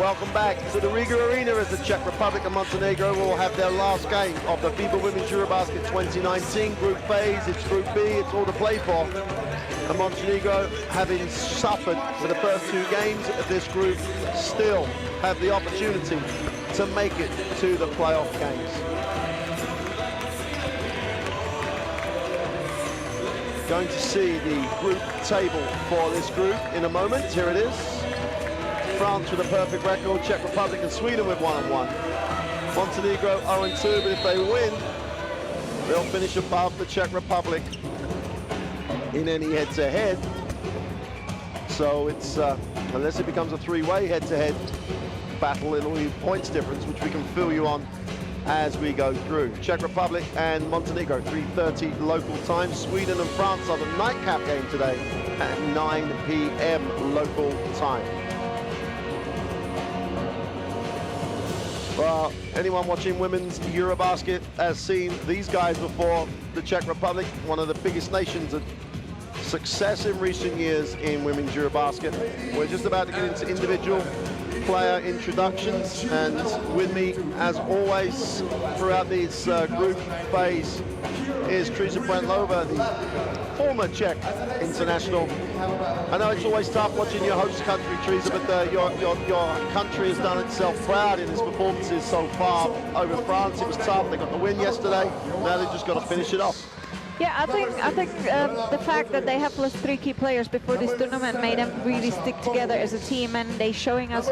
Welcome back to the Riga Arena as the Czech Republic and Montenegro will have their last game of the FIBA Women's EuroBasket 2019 group phase. It's Group B, it's all to play for. And Montenegro, having suffered for the first two games of this group, still have the opportunity to make it to the playoff games. Going to see the group table for this group in a moment. Here it is. France with a perfect record, Czech Republic and Sweden with 1-1. Montenegro 0-2, but if they win, they'll finish above the Czech Republic in any head-to-head. So it's, unless it becomes a three-way head-to-head battle, it'll be points difference, which we can fill you on as we go through. Czech Republic and Montenegro, 3:30 local time. Sweden and France are the nightcap game today at 9 p.m. local time. Well, anyone watching women's EuroBasket has seen these guys before. The Czech Republic, one of the biggest nations of success in recent years in women's EuroBasket. We're just about to get into individual player introductions, and with me, as always, throughout this group phase is Teresa Brentlova, the former Czech international. I know it's always tough watching your host country, Teresa, but your country has done itself proud in its performances so far over France. It was tough. They got the win yesterday. Now they've just got to finish it off. Yeah, I think the fact that they have lost 3 key players before this tournament made them really stick together as a team, and they're showing us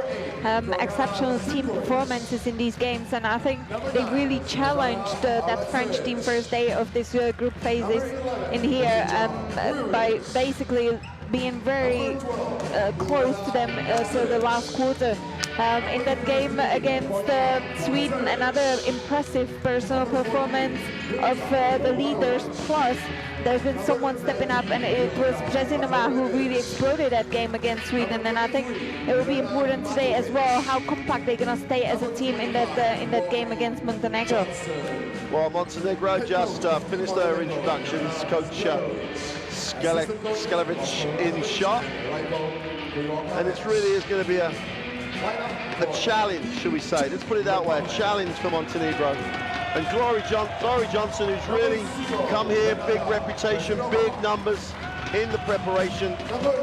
exceptional team performances in these games. And I think they really challenged that French team first day of this group phases in here by basically being very close to them till the last quarter. In that game against Sweden, another impressive personal performance of the leaders, plus there's been someone stepping up, and it was Březinová who really exploded that game against Sweden. And I think it will be important today as well how compact they're going to stay as a team in that game against Montenegro. Well, Montenegro just finished their introductions. Coach Skelevic in shot, and it really is going to be a challenge, should we say? Let's put it that way, a challenge for Montenegro. And Glory Johnson, who's really come here, big reputation, big numbers in the preparation.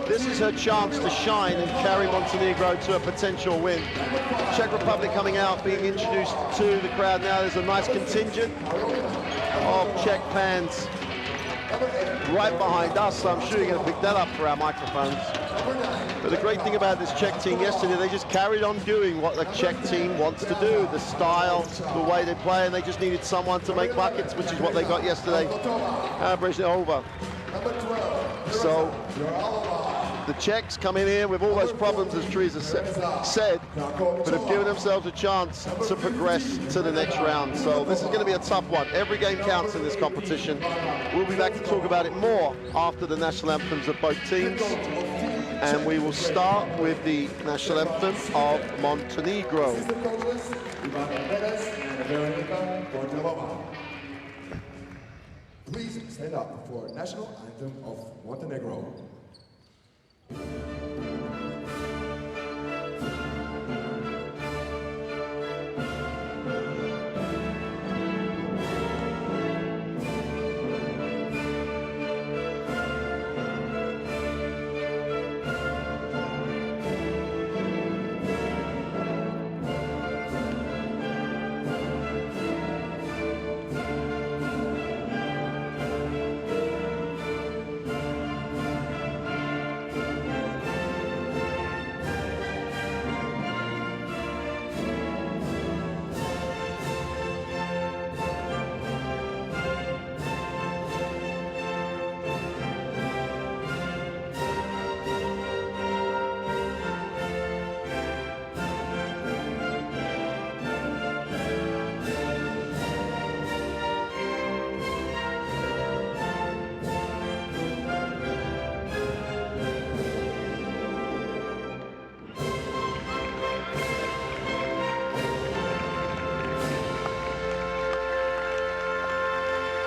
This is her chance to shine and carry Montenegro to a potential win. Czech Republic coming out, being introduced to the crowd now. There's a nice contingent of Czech fans right behind us, so I'm sure you're going to pick that up for our microphones. But the great thing about this Czech team yesterday, they just carried on doing what the Czech team wants to do, the style, the way they play, and they just needed someone to make buckets, which is what they got yesterday. Březinová. So the Czechs come in here with all those problems, as Teresa said, but have given themselves a chance to progress to the next round. So this is going to be a tough one. Every game counts in this competition. We'll be back to talk about it more after the national anthems of both teams. And we will start with the national anthem of Montenegro. Please stand up for national anthem of Montenegro.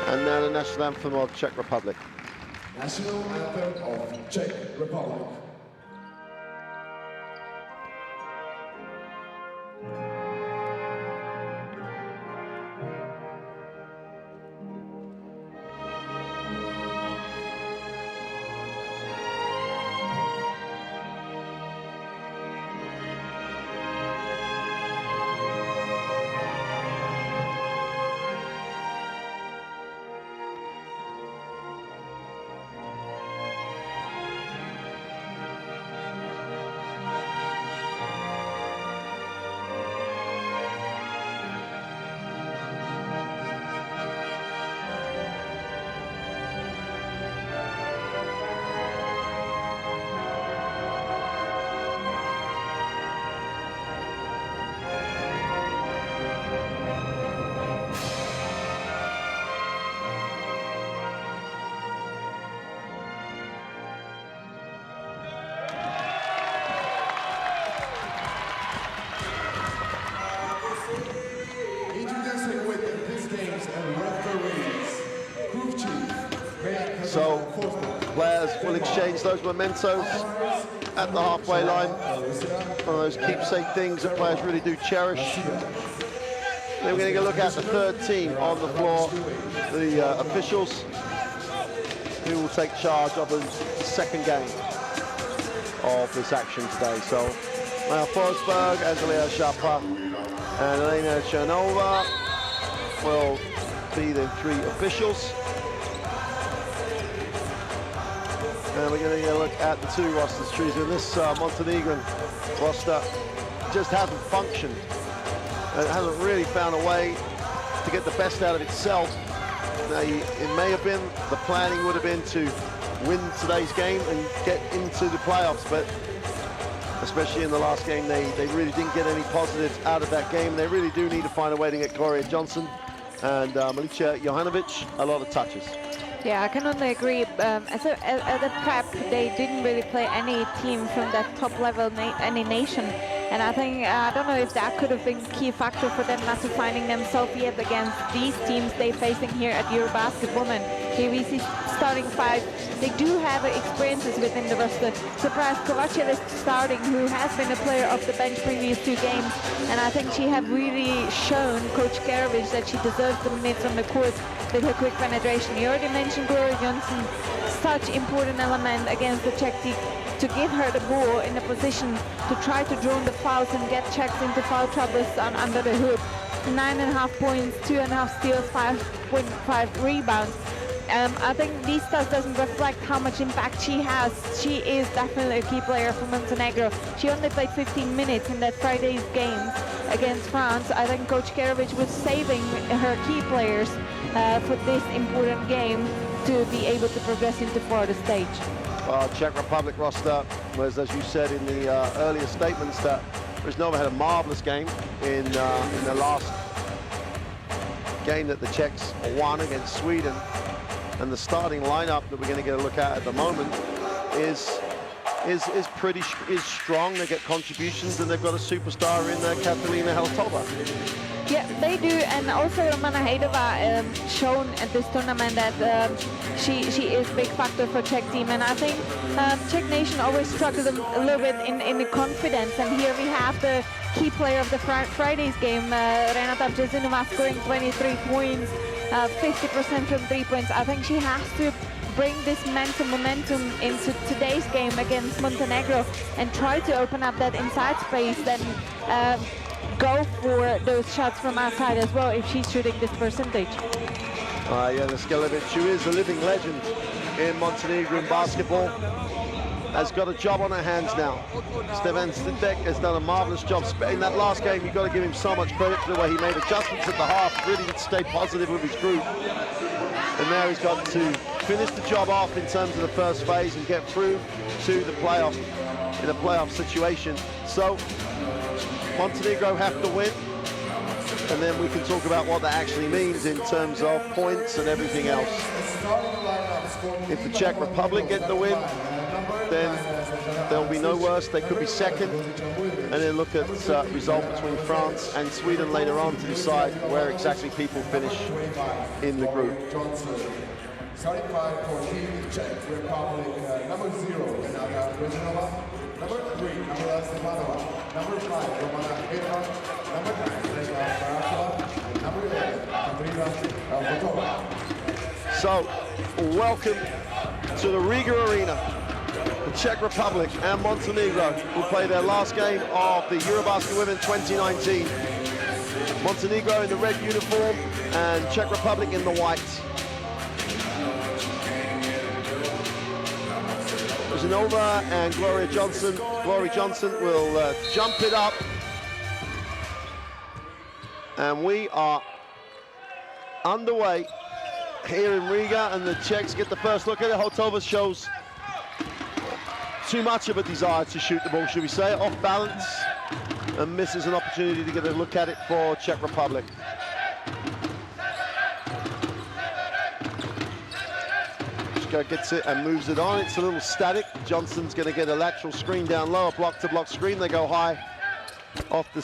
And now the national anthem of Czech Republic. National anthem of Czech Republic. So players will exchange those mementos at the halfway line. One of those keepsake things that players really do cherish. Then we're going to look at the third team on the floor, the officials, who will take charge of the second game of this action today. So Maya Forsberg, Angelia Shapa, and Elena Chernova will be the three officials. And we're going to look at the two rosters choosing. This Montenegrin roster just hasn't functioned. It hasn't really found a way to get the best out of itself. Now, it may have been, the planning would have been to win today's game and get into the playoffs, but especially in the last game, they really didn't get any positives out of that game. They really do need to find a way to get Gloria Johnson and Milica Johanovic a lot of touches. Yeah, I can only agree. As a prep, they didn't really play any team from that top level, any nation. And I think, I don't know if that could have been a key factor for them not to finding themselves yet against these teams they're facing here at EuroBasket Women. Here we see starting five. They do have experiences within the roster. Surprise, Kovacev is starting, who has been a player of the bench previous two games. And I think she have really shown Coach Karovic that she deserves the minutes on the court with her quick penetration. You already mentioned Gloria Johnson, such important element against the Czech team, to give her the ball in a position to try to drone the fouls and get Czechs into foul troubles under the hoop. 9.5 points, 2.5 steals, 5.5 rebounds. I think these stats doesn't reflect how much impact she has. She is definitely a key player for Montenegro. She only played 15 minutes in that Friday's games against France. I think Coach Karovic was saving her key players for this important game to be able to progress into further stage. Czech Republic roster was, as you said in the earlier statements, that Riznova had a marvelous game in the last game that the Czechs won against Sweden. And the starting lineup that we're going to get a look at the moment is strong. They get contributions, and they've got a superstar in there, Katarina Heltova. Yeah, they do, and also Romana Hajdová shown at this tournament that she is a big factor for Czech team, and I think Czech nation always struggled a little bit in the confidence, and here we have the key player of the Friday's game, Renata Březinová, scoring 23 points, 50% from 3 points. I think she has to bring this momentum into today's game against Montenegro and try to open up that inside space, then go for those shots from outside as well if she's shooting this percentage. Yeah, Skelevic, who is a living legend in Montenegrin basketball, has got a job on her hands now. Stevan Stindek has done a marvelous job. In that last game, you've got to give him so much credit for the way he made adjustments at the half, really did stay positive with his group. And now he's got to finish the job off in terms of the first phase and get through to the playoff, in a playoff situation. So Montenegro have to win, and then we can talk about what that actually means in terms of points and everything else. If the Czech Republic get the win, then there'll be no worse. They could be second, and then look at result between France and Sweden later on to decide where exactly people finish in the group. Starting five for Team Czech Republic, number 0, Renata Březinová, number 3, Kamila Stepanova, number 5, Romana Hajdová, number 9, Zdenka Barášová, and number 11, Katarina Heltova. So, welcome to the Riga Arena. The Czech Republic and Montenegro will play their last game of the EuroBasket Women 2019. Montenegro in the red uniform and Czech Republic in the white. Březinová and Gloria Johnson. Gloria Johnson will jump it up. And we are underway here in Riga, and the Czechs get the first look at it. Heltova shows too much of a desire to shoot the ball, should we say, off balance, and misses an opportunity to get a look at it for Czech Republic. Gets it and moves it on. It's a little static. Johnson's going to get a lateral screen down low, a block-to-block screen. They go high off the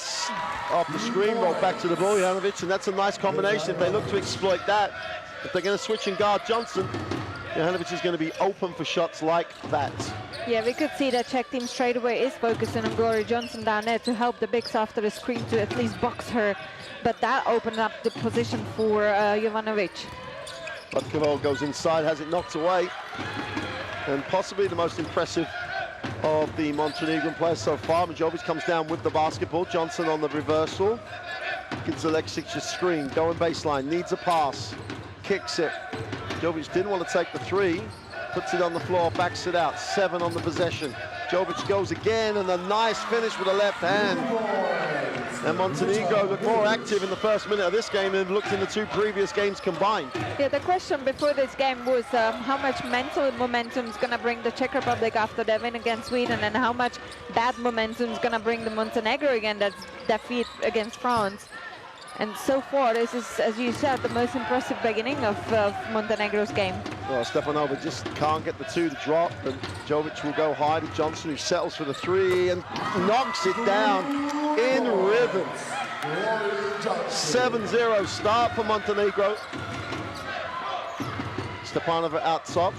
screen, roll back to the ball, Janovic, and that's a nice combination if they look to exploit that. If they're going to switch and guard Johnson, Johanovic is going to be open for shots like that. Yeah, we could see that Czech team straight away is focusing on Glory Johnson down there to help the bigs after the screen to at least box her. But that opened up the position for Jovanovic. Butkovo goes inside, has it knocked away. And possibly the most impressive of the Montenegrin players so far. Majovic comes down with the basketball. Johnson on the reversal. Gives Alexic a screen, going baseline, needs a pass. Kicks it. Jovic didn't want to take the three. Puts it on the floor, backs it out. 7 on the possession. Jovic goes again, and a nice finish with the left hand. And Montenegro looked more active in the first minute of this game than looked in the 2 previous games combined. Yeah, the question before this game was how much mental momentum is going to bring the Czech Republic after their win against Sweden, and how much bad momentum is going to bring the Montenegro again, that defeat against France. And so far, this is, as you said, the most impressive beginning of Montenegro's game. Well, Stepanova just can't get the 2 to drop, and Jovic will go high to Johnson, who settles for the 3 and knocks it down in rhythm. 7-0 start for Montenegro. Stepanova out top.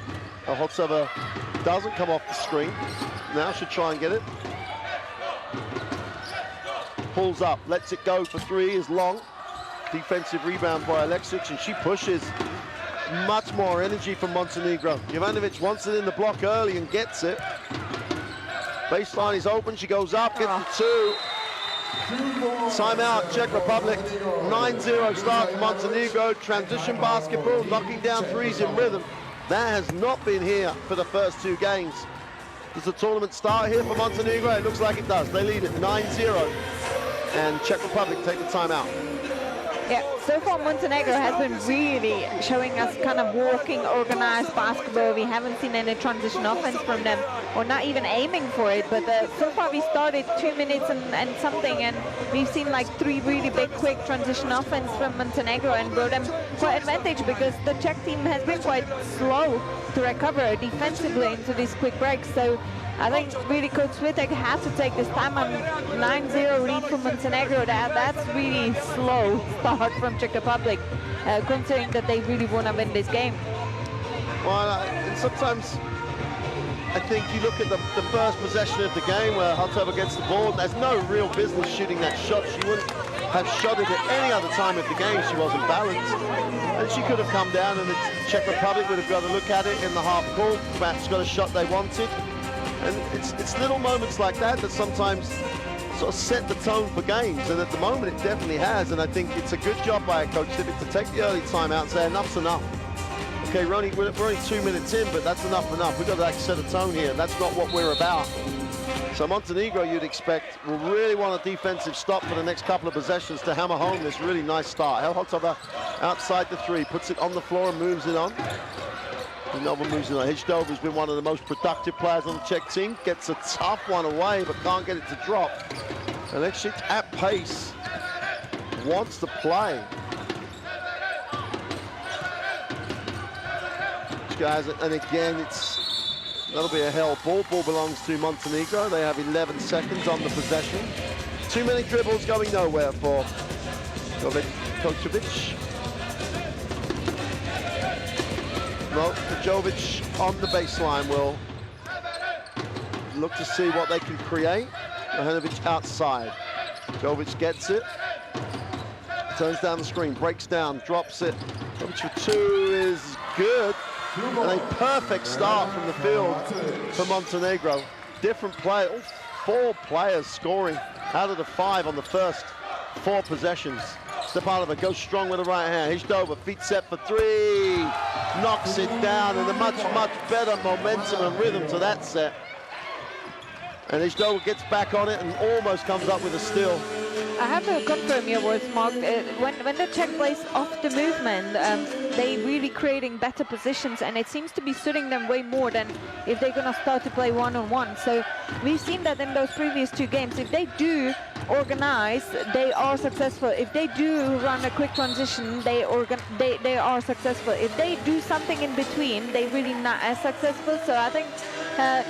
Holtsova doesn't come off the screen. Now should try and get it. Pulls up, lets it go for 3, is long. Defensive rebound by Alexic, and she pushes. Much more energy from Montenegro. Jovanovic wants it in the block early and gets it. Baseline is open, she goes up, gets the 2. Timeout, Czech Republic. 9-0 start for Montenegro. Transition basketball, knocking down 3s in rhythm. That has not been here for the first 2 games. Does the tournament start here for Montenegro? It looks like it does. They lead it 9-0. And Czech Republic take the timeout. Yeah, so far Montenegro has been really showing us kind of walking, organized basketball. We haven't seen any transition offense from them, or not even aiming for it. But so far we started 2 minutes and something, and we've seen like 3 really big, quick transition offense from Montenegro, and brought them quite advantage, because the Czech team has been quite slow to recover defensively into these quick breaks. So I think really Coach Switek has to take this time on 9-0 lead for Montenegro. That's really slow start from Czech Republic, considering that they really want to win this game. Well, and sometimes I think you look at the first possession of the game where Holtsova gets the ball, and there's no real business shooting that shot. She wouldn't have shot it at any other time of the game. She wasn't balanced. And she could have come down, and the Czech Republic would have got a look at it in the half court, perhaps got a shot they wanted. And it's little moments like that that sometimes sort of set the tone for games, and at the moment it definitely has. And I think it's a good job by Coach Sivik to take the early timeout and say enough's enough. Okay, we're only 2 minutes in, but that's enough. We've got to like, set a tone here. That's not what we're about. So Montenegro, you'd expect, will really want a defensive stop for the next couple of possessions to hammer home this really nice start. Holtsova outside the 3, puts it on the floor and moves it on. Nova moves it on. Hijdov has been one of the most productive players on the Czech team. Gets a tough one away, but can't get it to drop. Alexic at pace, wants to play. Guys, and again, that'll be a hell ball. Ball belongs to Montenegro. They have 11 seconds on the possession. Too many dribbles going nowhere for Kočević. No, Jovic on the baseline will look to see what they can create. Johanovic outside. Jovic gets it. Turns down the screen, breaks down, drops it. Jovic for 2 is good. And a perfect start from the field for Montenegro. Different play, 4 players scoring out of the 5 on the first 4 possessions. Stepanova goes strong with the right hand. Hijdova, feet set for 3. Knocks it down, and a much, much better momentum and rhythm to that set. And Hijdova gets back on it and almost comes up with a steal. I have to confirm your words, Mark. When the Czech plays off the movement, they really creating better positions, and it seems to be suiting them way more than if they're going to start to play one-on-one. So we've seen that in those previous 2 games. If they do organize, they are successful. If they do run a quick transition, they are successful. If they do something in between, they're really not as successful. So I think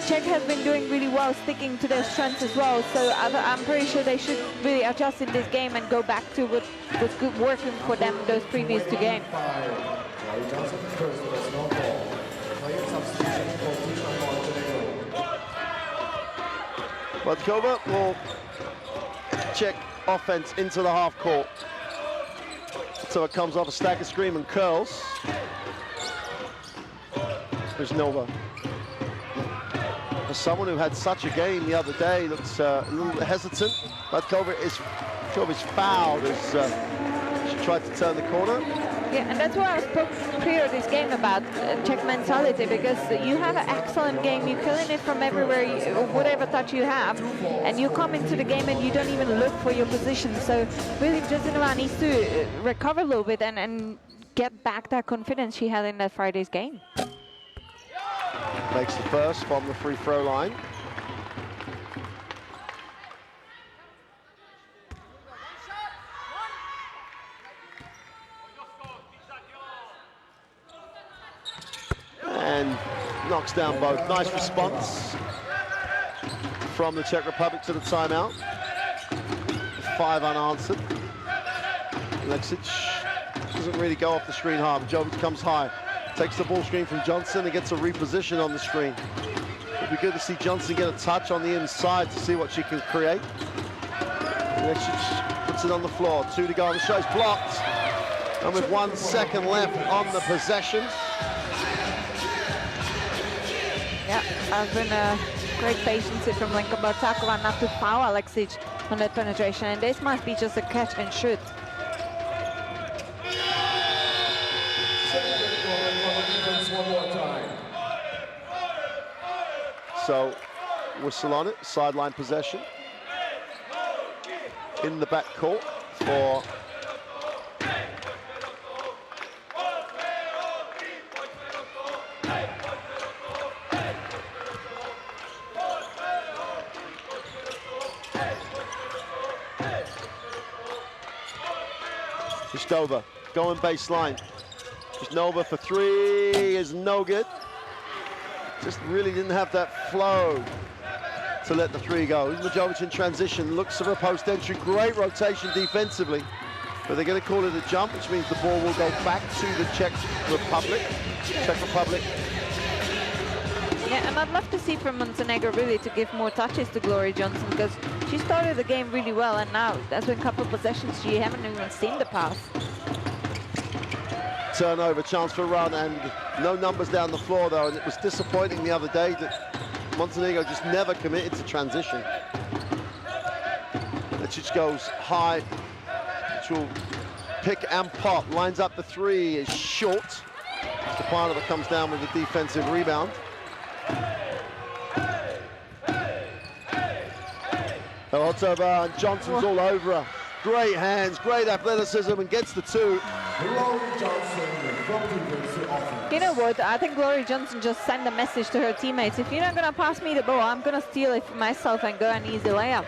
Czech has been doing really well, sticking to their strengths as well. So I'm pretty sure they should really adjust in this game and go back to what was good working for them those previous 2 games. Budkova will check offense into the half court. So it comes off a stack of screen and curls. There's Nova. For someone who had such a game the other day, looks a little hesitant. Budkova is fouled as she tried to turn the corner. Yeah, and that's why I spoke prior this game about Czech mentality, because you have an excellent game, you're killing it from everywhere, whatever touch you have, and you come into the game and you don't even look for your position. So really, Josinova needs to recover a little bit and get back that confidence she had in that Friday's game. Makes the first from the free throw line. And knocks down both. Nice response from the Czech Republic to the timeout. 5 unanswered. Alexic doesn't really go off the screen hard. Jovic comes high, takes the ball screen from Johnson and gets a reposition on the screen. It'd be good to see Johnson get a touch on the inside to see what she can create. Alexic puts it on the floor. 2 to go. The shot's blocked. And with 1 second left on the possession. Yeah, has been a great patience from Lenka Bartakova not to foul Alexic on that penetration, and this must be just a catch and shoot. So, whistle on it, sideline possession. In the back court for Nova, going baseline. Nova for 3 is no good. Just really didn't have that flow to let the 3 go. Majovic in transition, looks for a post entry, great rotation defensively. But they're going to call it a jump, which means the ball will go back to the Czech Republic. Yeah, and I'd love to see from Montenegro really to give more touches to Glory Johnson, because she started the game really well, and now there's been a couple of possessions she haven't even seen the pass. Turnover, chance for a run, and no numbers down the floor though, and it was disappointing the other day that Montenegro just never committed to transition. Lecic goes high, which will pick and pop, lines up the 3, is short. Stepanova comes down with a defensive rebound. Hotova and Johnson's all over her. Great hands, great athleticism, and gets the 2. You know what? I think Glory Johnson just sent a message to her teammates. If you're not going to pass me the ball, I'm going to steal it for myself and go an easy layup.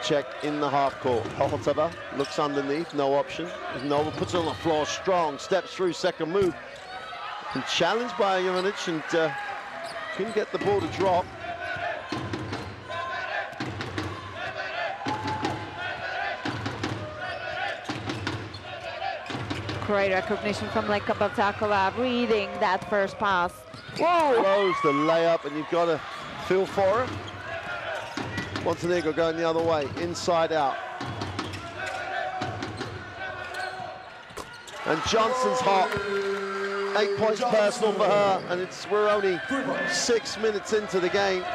Check in the half court. Hotova looks underneath, no option. Nova puts it on the floor strong, steps through, second move. And challenged by Jovanic, and couldn't get the ball to drop. Great recognition from Lenka Bartakova, reading that first pass. Whoa! Blows the layup, and you've got to feel for it. Montenegro going the other way, inside out. And Johnson's hot. 8 points personal for her, and we're only 6 minutes into the game.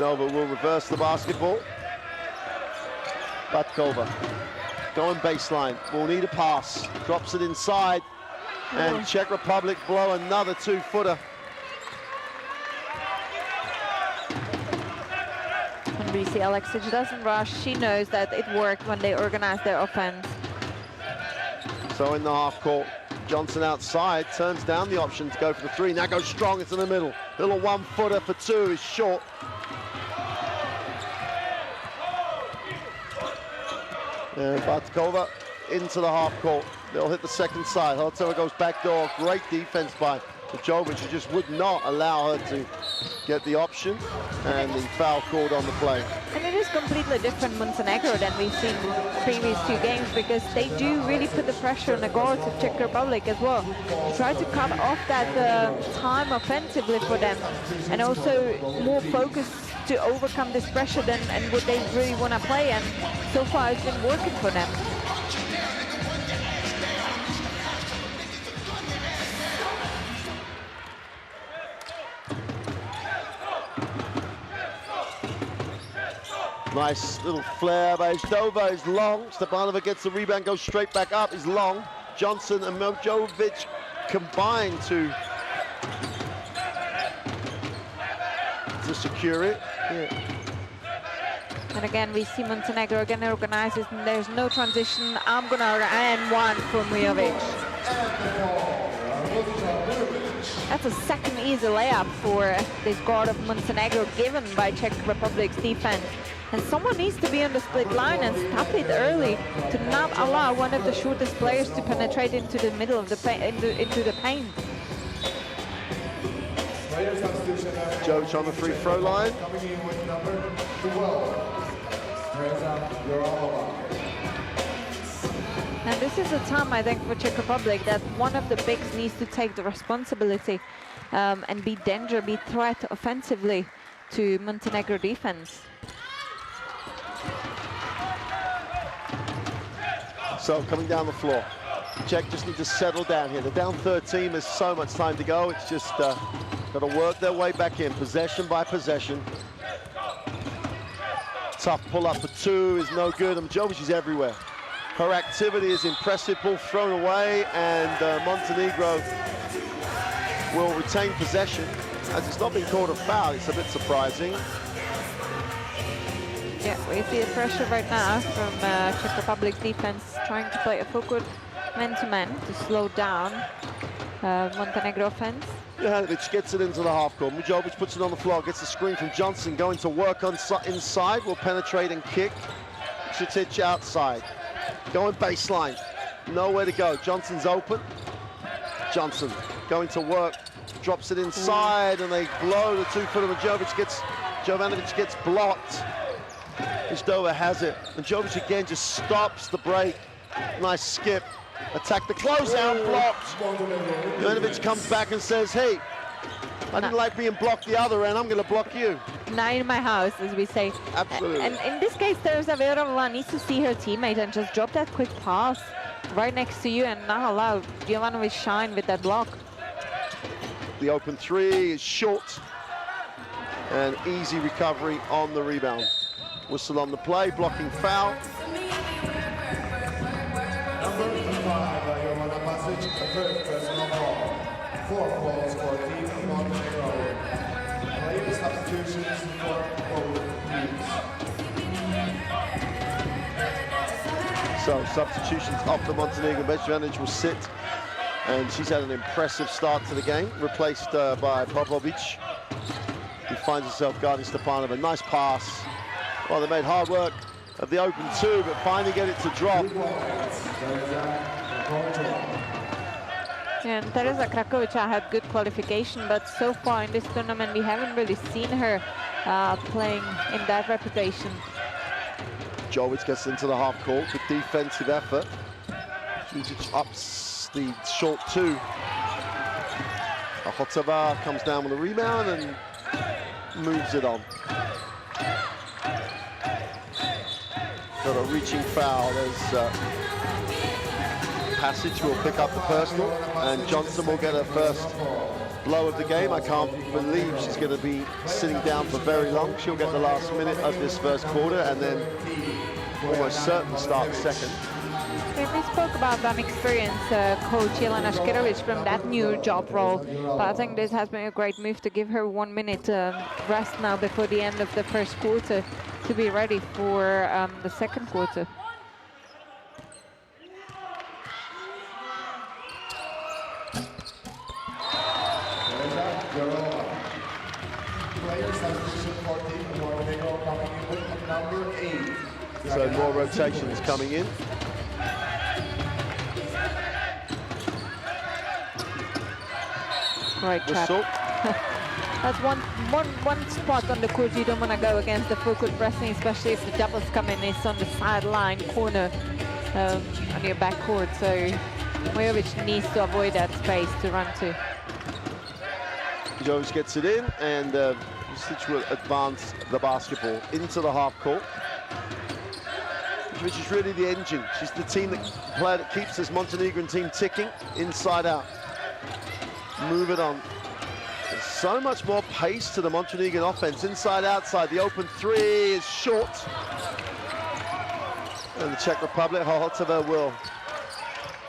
Nova will reverse the basketball. Budkova going baseline, will need a pass, drops it inside, and Czech Republic blow another 2-footer. And we see Alexic doesn't rush. She knows that it worked when they organized their offense. So in the half court, Johnson outside, turns down the option to go for the 3. Now goes strong, it's in the middle. Little 1-footer for 2 is short. And Budkova into the half court. They'll hit the second side. Hotova goes back door. Great defense by Jovic just would not allow her to get the option, and the foul called on the play. And it is completely different Montenegro than we've seen previous 2 games, because they do really put the pressure on the guards of Czech Republic as well. To try to cut off that time offensively for them, and also more focus to overcome this pressure than and what they really want to play, and so far it's been working for them. Nice little flare by Zdova, is long. Stepanova gets the rebound, goes straight back up, is long. Johnson and Jovic combine to secure it. Yeah. And again, we see Montenegro again organizes, and there's no transition. I'm gonna and one from Mujovic. That's a second easy layup for this guard of Montenegro, given by Czech Republic's defense. And someone needs to be on the split line and stop it early to not allow one of the shortest players to penetrate into the middle of the into the paint. Jovic on the free throw line. Coming in with number 12. And this is a time, I think, for Czech Republic that one of the bigs needs to take the responsibility and be danger, be threat offensively to Montenegro defense. So coming down the floor, Czech just need to settle down here. They're down 13, there's so much time to go. It's just got to work their way back in, possession by possession. Tough pull up for 2 is no good, and Jovic is everywhere. Her activity is impressive, ball thrown away, and Montenegro will retain possession. As it's not been called a foul, it's a bit surprising. Yeah, we see the pressure right now from Czech Republic's defense, trying to play a full court man-to-man to slow down Montenegro offense. Mihanovic gets it into the half court. Mujovic puts it on the floor, gets the screen from Johnson, going to work on inside, will penetrate and kick. Šitic outside, going baseline, nowhere to go. Johnson's open. Johnson going to work, drops it inside, and they blow the 2-footer. Jovanovic gets blocked. Zdova has it, and Jovic again just stops the break. Nice skip, attack the closeout, blocked. Jovanovic comes back and says, hey, I didn't like being blocked the other end, I'm going to block you. Not in my house, as we say. Absolutely. And in this case, Teresa Verova needs to see her teammate and just drop that quick pass right next to you and not allow Jovanovic shine with that block. The open 3 is short, and easy recovery on the rebound. Whistle on the play, blocking foul. Number 5, EuroBasket, the first personal ball. 4 calls for Team Montenegro. Player substitutions for both teams. So substitutions off the Montenegro bench. Jovanovic will sit, and she's had an impressive start to the game, replaced by Popovic, who finds herself guarding Stepanova. Nice pass. Well, they made hard work of the open 2, but finally get it to drop. And Teresa Krakovica had good qualification, but so far in this tournament, we haven't really seen her playing in that reputation. Jovic gets into the half court with defensive effort. Šitic ups the short 2. Ochotova comes down with a rebound and moves it on. Got a reaching foul. There's Passage will pick up the personal, and Johnson will get her first blow of the game. I can't believe she's going to be sitting down for very long. She'll get the last minute of this first quarter, and then almost certain start the second. We spoke about an experienced coach, Jelena Škerović, from that new job role, but I think this has been a great move to give her 1 minute rest now before the end of the first quarter to be ready for the second quarter. Player substitution for Team Montenegro coming in with number 8. So more rotations coming in. Right trap. whistle. That's one spot on the court you don't want to go against the full court pressing, especially if the doubles come in. It's on the sideline corner on your back court. So Mojovic needs to avoid that space to run to. Jones gets it in, and Stitch will advance the basketball into the half court. Which is really the engine. She's the team that keeps this Montenegrin team ticking inside out. Move it on. There's so much more pace to the Montenegrin offense. Inside, outside. The open three is short. And the Czech Republic, Holtova will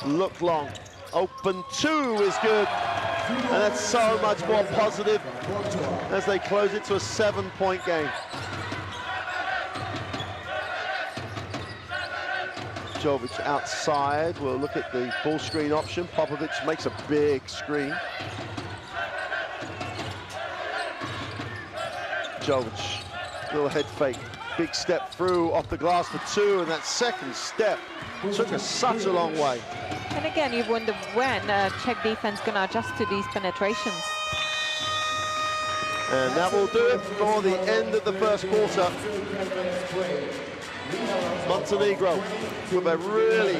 look long. Open two is good. And that's so much more positive as they close it to a 7-point game. Jovic outside. We'll look at the full screen option. Popovic makes a big screen. Jovic, little head fake. Big step through off the glass for two, and that second step took us such a long way. And again, you wonder when Czech defense going to adjust to these penetrations. And that will do it for the end of the first quarter. Montenegro with a really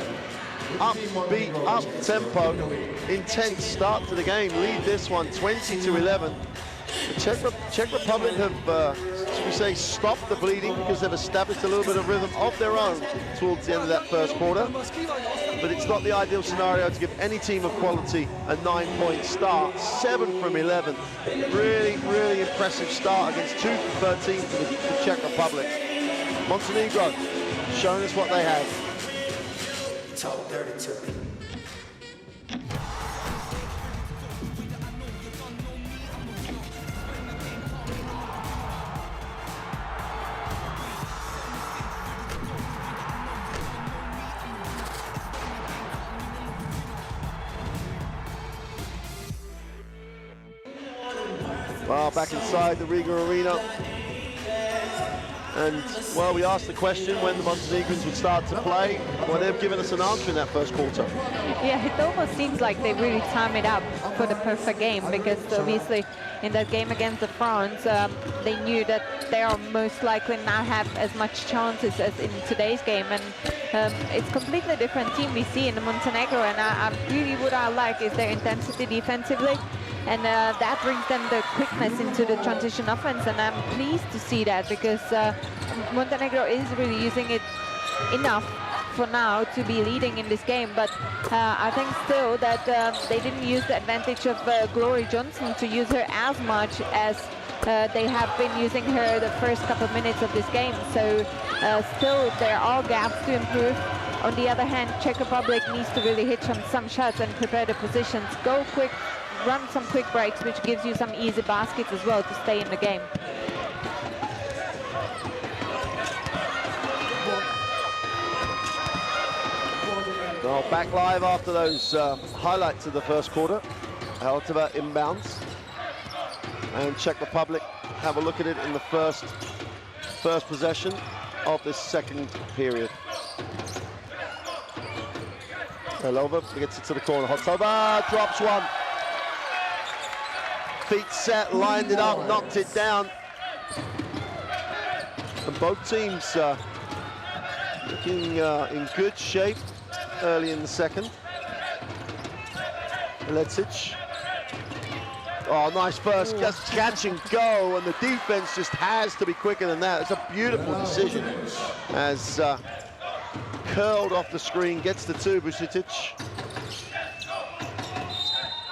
upbeat, up-tempo, intense start to the game. Lead this one 20-11. The Czech Republic have, should we say, stopped the bleeding because they've established a little bit of rhythm of their own towards the end of that first quarter. But it's not the ideal scenario to give any team of quality a 9-point start. 7 from 11. Really, really impressive start against 2 from 13 for the Czech Republic. Montenegro showing us what they have. Talk dirty to me. Well, back inside the Riga Arena. And, well, we asked the question when the Montenegrins would start to play. Well, they've given us an answer in that first quarter. Yeah, it almost seems like they really time it up for the perfect game, because obviously in that game against the France, they knew that they are most likely not have as much chances as in today's game. And it's a completely different team we see in the Montenegro, and I really what I like is their intensity defensively. And that brings them the quickness into the transition offense, and I'm pleased to see that, because Montenegro is really using it enough for now to be leading in this game. But I think still that they didn't use the advantage of Glory Johnson to use her as much as they have been using her the first couple of minutes of this game. So still there are gaps to improve. On the other hand, Czech Republic needs to really hit some shots and prepare the positions, go quick, run some quick breaks, which gives you some easy baskets as well to stay in the game. Well, back live after those highlights of the first quarter. Holtova inbounds. And Czech Republic have a look at it in the first possession of this second period. Helova gets it to the corner. Holtova drops one. Feet set, lined it up, knocked it down. And both teams looking in good shape early in the second. Ledzic. Oh, nice first, just catch and go, and the defense just has to be quicker than that. It's a beautiful decision as curled off the screen, gets the two, Vucetic.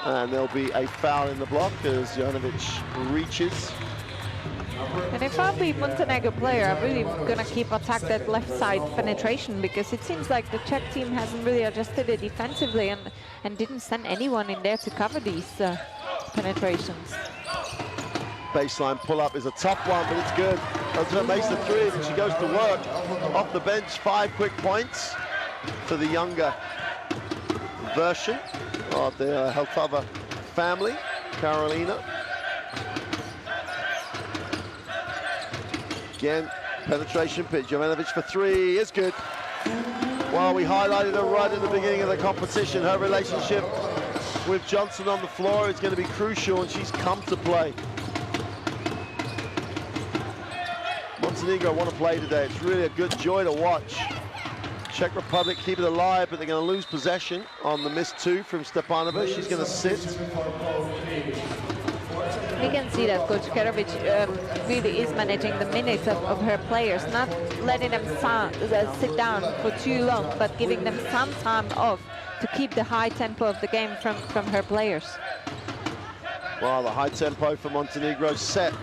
And there'll be a foul in the block as Jovanovic reaches. And if I'm the Montenegro player, I'm really going to keep attack that left side penetration, because it seems like the Czech team hasn't really adjusted it defensively and didn't send anyone in there to cover these penetrations. Baseline pull-up is a tough one, but it's good. Holtova makes the three, and she goes to work off the bench. 5 quick points to the younger version of the Holtova family, Carolina. Again, penetration pitch. Jovanovic for 3 is good. Well, we highlighted her right at the beginning of the competition. Her relationship with Johnson on the floor is going to be crucial, and she's come to play. Montenegro want to play today. It's really a good joy to watch. Czech Republic keep it alive, but they're going to lose possession on the missed two from Stepanova. She's going to sit. We can see that Coach Kerovic really is managing the minutes of her players, not letting them sit down for too long, but giving them some time off to keep the high tempo of the game from her players. Well, the high tempo for Montenegro set.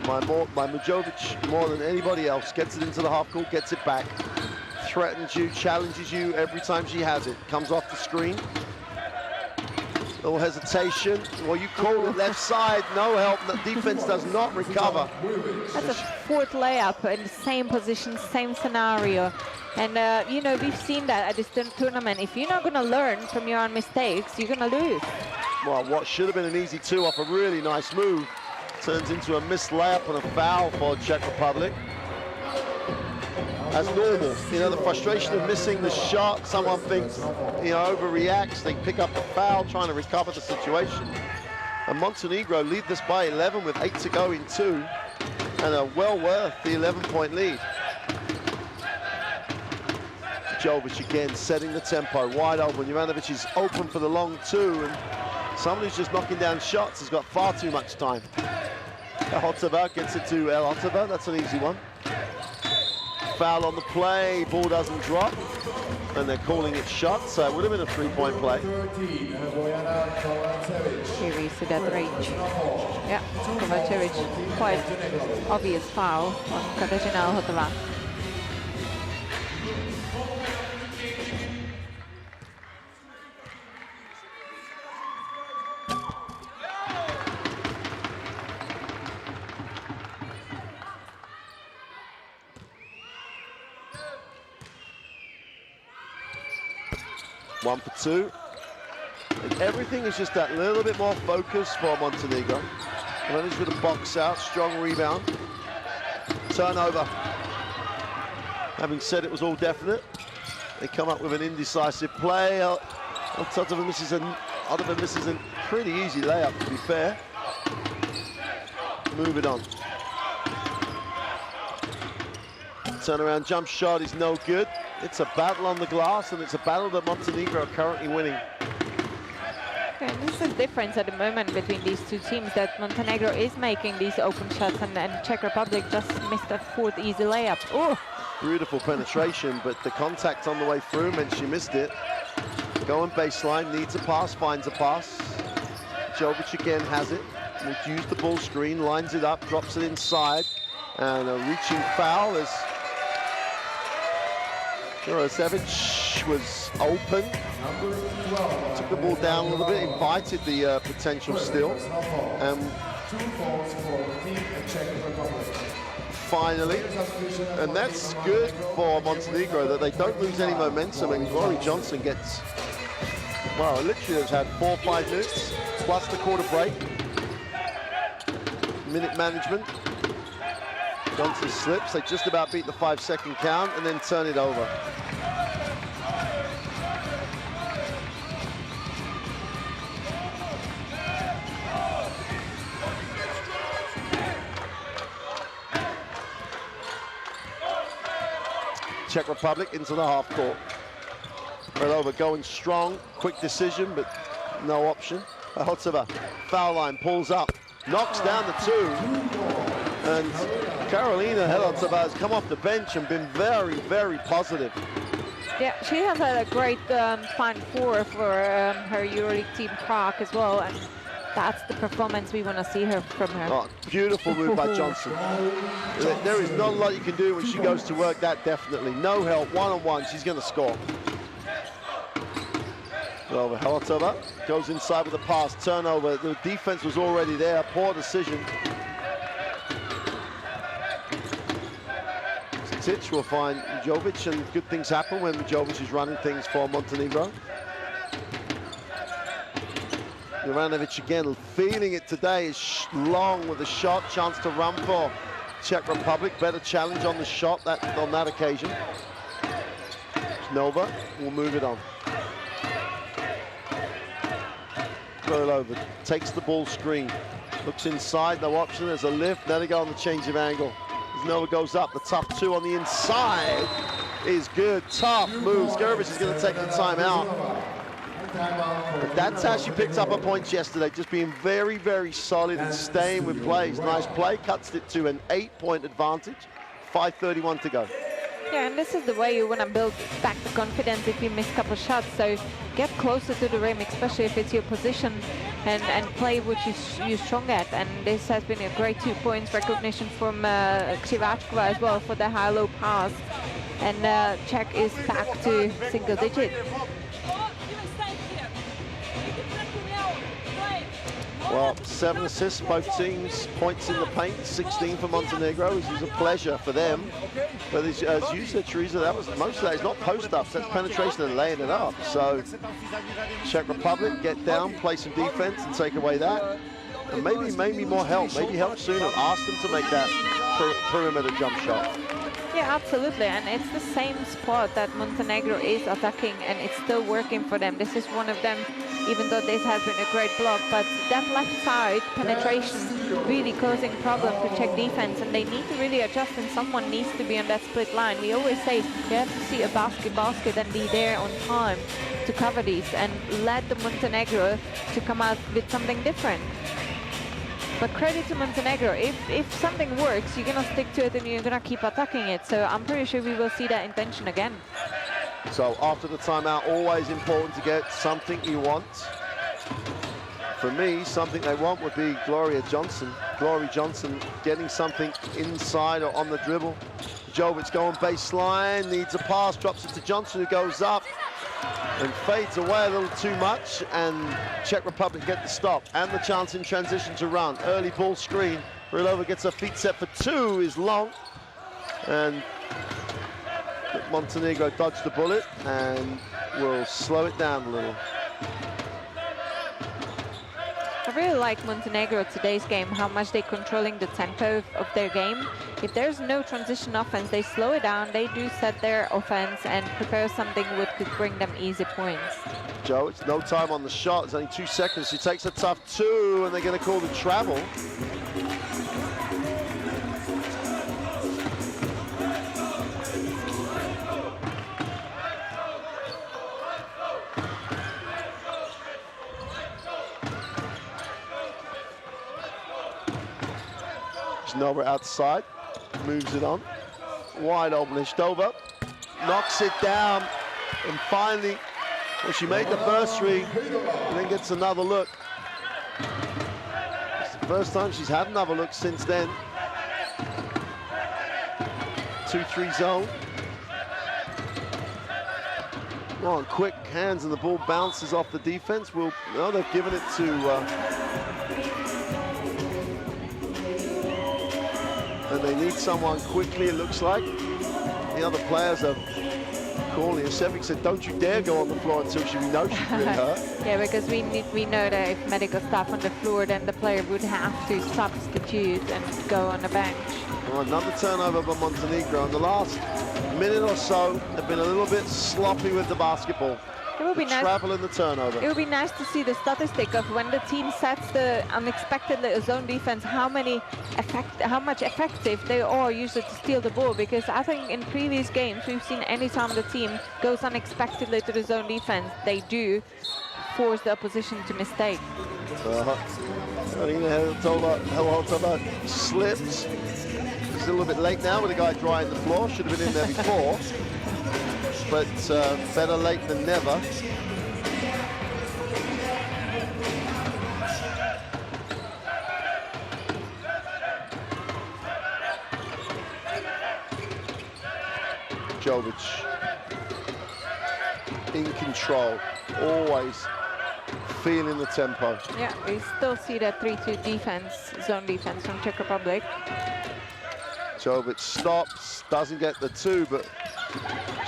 Mujovic, more than anybody else, gets it into the half court, gets it back, threatens you, challenges you every time she has it. Comes off the screen. Little hesitation. Well, you call it left side, no help. The defense does not recover. That's a fourth layup in the same position, same scenario. And, you know, we've seen that at this tournament. If you're not going to learn from your own mistakes, you're going to lose. Well, what should have been an easy two off a really nice move turns into a missed layup and a foul for Czech Republic. As normal, you know, the frustration of missing the shot, someone thinks, you know, overreacts, they pick up the foul, trying to recover the situation. And Montenegro lead this by 11 with 8 to go in two, and are well worth the 11-point lead. Jovic again setting the tempo, wide open. Juranovic is open for the long two, and someone who's just knocking down shots has got far too much time. Hotova gets it to Hotova, that's an easy one. Foul on the play, ball doesn't drop, and they're calling it shot, so it would have been a three-point play. Here we see that range. Yeah, Kovacevic, quite obvious foul on Katarzyna Hotova. One for two. And everything is just that little bit more focus for Montenegro. Managed with a box out, strong rebound. Turnover. Having said it was all definite, they come up with an indecisive play. Hotova misses a pretty easy layup, to be fair. Move it on. Turnaround jump shot is no good. It's a battle on the glass, and it's a battle that Montenegro are currently winning. And this is the difference at the moment between these two teams, that Montenegro is making these open shots, and Czech Republic just missed a fourth easy layup. Oh! Beautiful penetration, but the contact on the way through meant she missed it. Going baseline, needs a pass, finds a pass. Jovic again has it. Will use the ball screen, lines it up, drops it inside, and a reaching foul as Juranovic was open, took the ball down a little bit, invited the potential steal, and finally, and that's good for Montenegro, that they don't lose any momentum, and Glory Johnson gets, well, literally has had 4 or 5 minutes, plus the quarter break. Minute management. Johnson slips, they just about beat the 5-second count and then turn it over. Czech Republic into the half court. Relova going strong, quick decision, but no option. Hotova, foul line, pulls up, knocks down the two. And Karolina Hotova has come off the bench and been very, very positive. Yeah, she has had a great Final Four for her EuroLeague team Prague as well, and that's the performance we want to see her from her. Oh, beautiful move by Johnson. There is not a lot you can do when she goes to work, that definitely. No help, one-on-one, she's going to score. Over Hotova goes inside with a pass, turnover. The defense was already there, poor decision. Tich will find Jovic, and good things happen when Jovic is running things for Montenegro. Juranovic again feeling it today, is long with a shot, chance to run for Czech Republic. Better challenge on the shot on that occasion. Nova will move it on. Kurilova takes the ball screen, looks inside, no option, there's a lift, now they go on the change of angle. As Nova goes up, the tough two on the inside is good, tough moves. Gervich is going to take the timeout. But that's how she picked up her points yesterday, just being very, very solid and staying with plays. Nice play, cuts it to an 8-point advantage, 5:31 to go. Yeah, and this is the way you want to build back the confidence if you miss a couple shots. So get closer to the rim, especially if it's your position, and play what you're strong at. And this has been a great 2 points recognition from Krivachkova as well for the high-low pass. And Czech is back to single digit. Well, 7 assists, both teams, points in the paint, 16 for Montenegro, which is a pleasure for them. But as you said, Teresa, that was most of that is not post-ups, that's penetration and laying it up. So Czech Republic, get down, play some defense and take away that. And maybe more help, maybe help sooner. Ask them to make that perimeter jump shot. Yeah, absolutely, and it's the same spot that Montenegro is attacking, and it's still working for them. This is one of them, even though this has been a great block, but that left side penetration really causing problems to Czech defense, and they need to really adjust, and someone needs to be on that split line. We always say you have to see a basket and be there on time to cover these, and let the Montenegro to come out with something different. But credit to Montenegro, if something works, you're gonna stick to it and you're gonna keep attacking it. So I'm pretty sure we will see that intention again. So after the timeout, always important to get something you want. For me, something they want would be Gloria Johnson. Glory Johnson getting something inside or on the dribble. Jovic going baseline, needs a pass, drops it to Johnson, who goes up and fades away a little too much, and Czech Republic get the stop and the chance in transition to run. Early ball screen, Kurilova gets her feet set for two, is long, and Montenegro dodged the bullet and will slow it down a little. I really like Montenegro today's game, how much they're controlling the tempo of their game. If there's no transition offense, they slow it down, they do set their offense and prepare something which could bring them easy points. Joe, it's no time on the shot, it's only 2 seconds. She takes a tough two, and they're going to call the travel. Nova outside, moves it on, wide open, Ishtova knocks it down, and finally, well, she made the first three, and then gets another look. It's the first time she's had another look since then. 2-3 zone. Oh, quick hands, and the ball bounces off the defense. No, they've given it to and they need someone quickly, it looks like. The other players are calling. Sevic said, don't you dare go on the floor until we know she's really hurt. Yeah, because we know that if medical staff on the floor, then the player would have to substitute and go on the bench. Well, another turnover by Montenegro. In the last minute or so, they've been a little bit sloppy with the basketball. It would be nice. Travel in the turnover. It would be nice to see the statistic of when the team sets the unexpected zone defense, how much effective they are usually to steal the ball. Because I think in previous games we've seen anytime the team goes unexpectedly to the zone defense, they do force the opposition to mistake. Helwaltova slips. He's a little bit late now with the guy drying the floor. Should have been in there before. But better late than never. Jovic in control, always feeling the tempo. Yeah, we still see that 3-2 defense, zone defense from Czech Republic. Jovic stops, doesn't get the two, but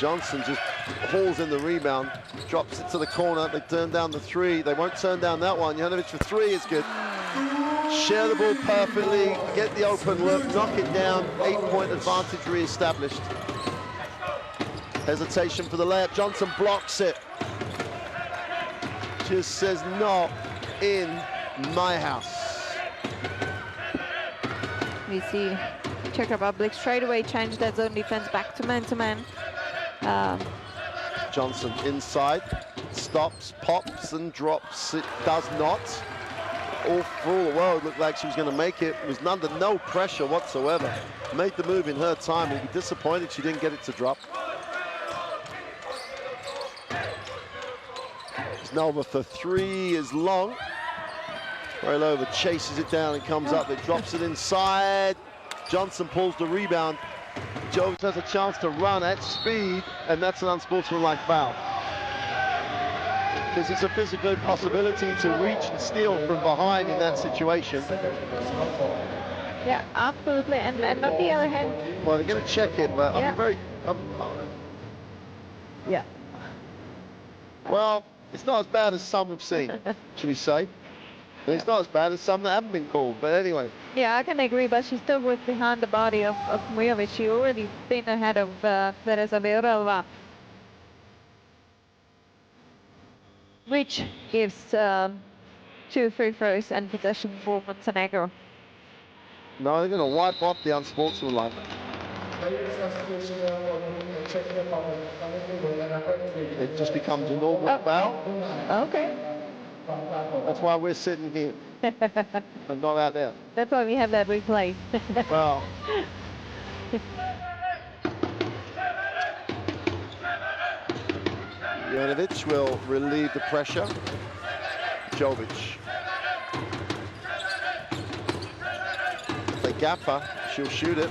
Johnson just hauls in the rebound, drops it to the corner. They turn down the three. They won't turn down that one. Janovic for three is good. Share the ball perfectly, get the open look, knock it down. 8-point advantage re-established. Hesitation for the layup. Johnson blocks it. Just says no. in my house. We see Czech Republic straight away change that zone defense back to man-to-man. Johnson inside, stops, pops and drops. It does not. For all the world, looked like she was going to make it. It was under no pressure whatsoever. Made the move in her time. We'll be disappointed she didn't get it to drop. Nova for three is long. Railova chases it down and comes up. It drops it inside. Johnson pulls the rebound. Jovic has a chance to run at speed, and that's an unsportsmanlike foul. Because it's a physical impossibility to reach and steal from behind in that situation. Yeah, absolutely. And on the other hand, well, they're going to check it, but yeah. Yeah. Well, it's not as bad as some have seen, should we say? It's not as bad as some that haven't been called, but anyway. Yeah, I can agree, but she still was behind the body of Mujovic. She already been ahead of Teresa Beirelva, which gives 2 free throws and possession for Montenegro. No, they're going to wipe off the unsportsmanlike. It just becomes a normal foul. Okay. That's why we're sitting here and not out there. That's why we have that replay. Well. Jovanovic will relieve the pressure. Jovic. If they gap her, she'll shoot it.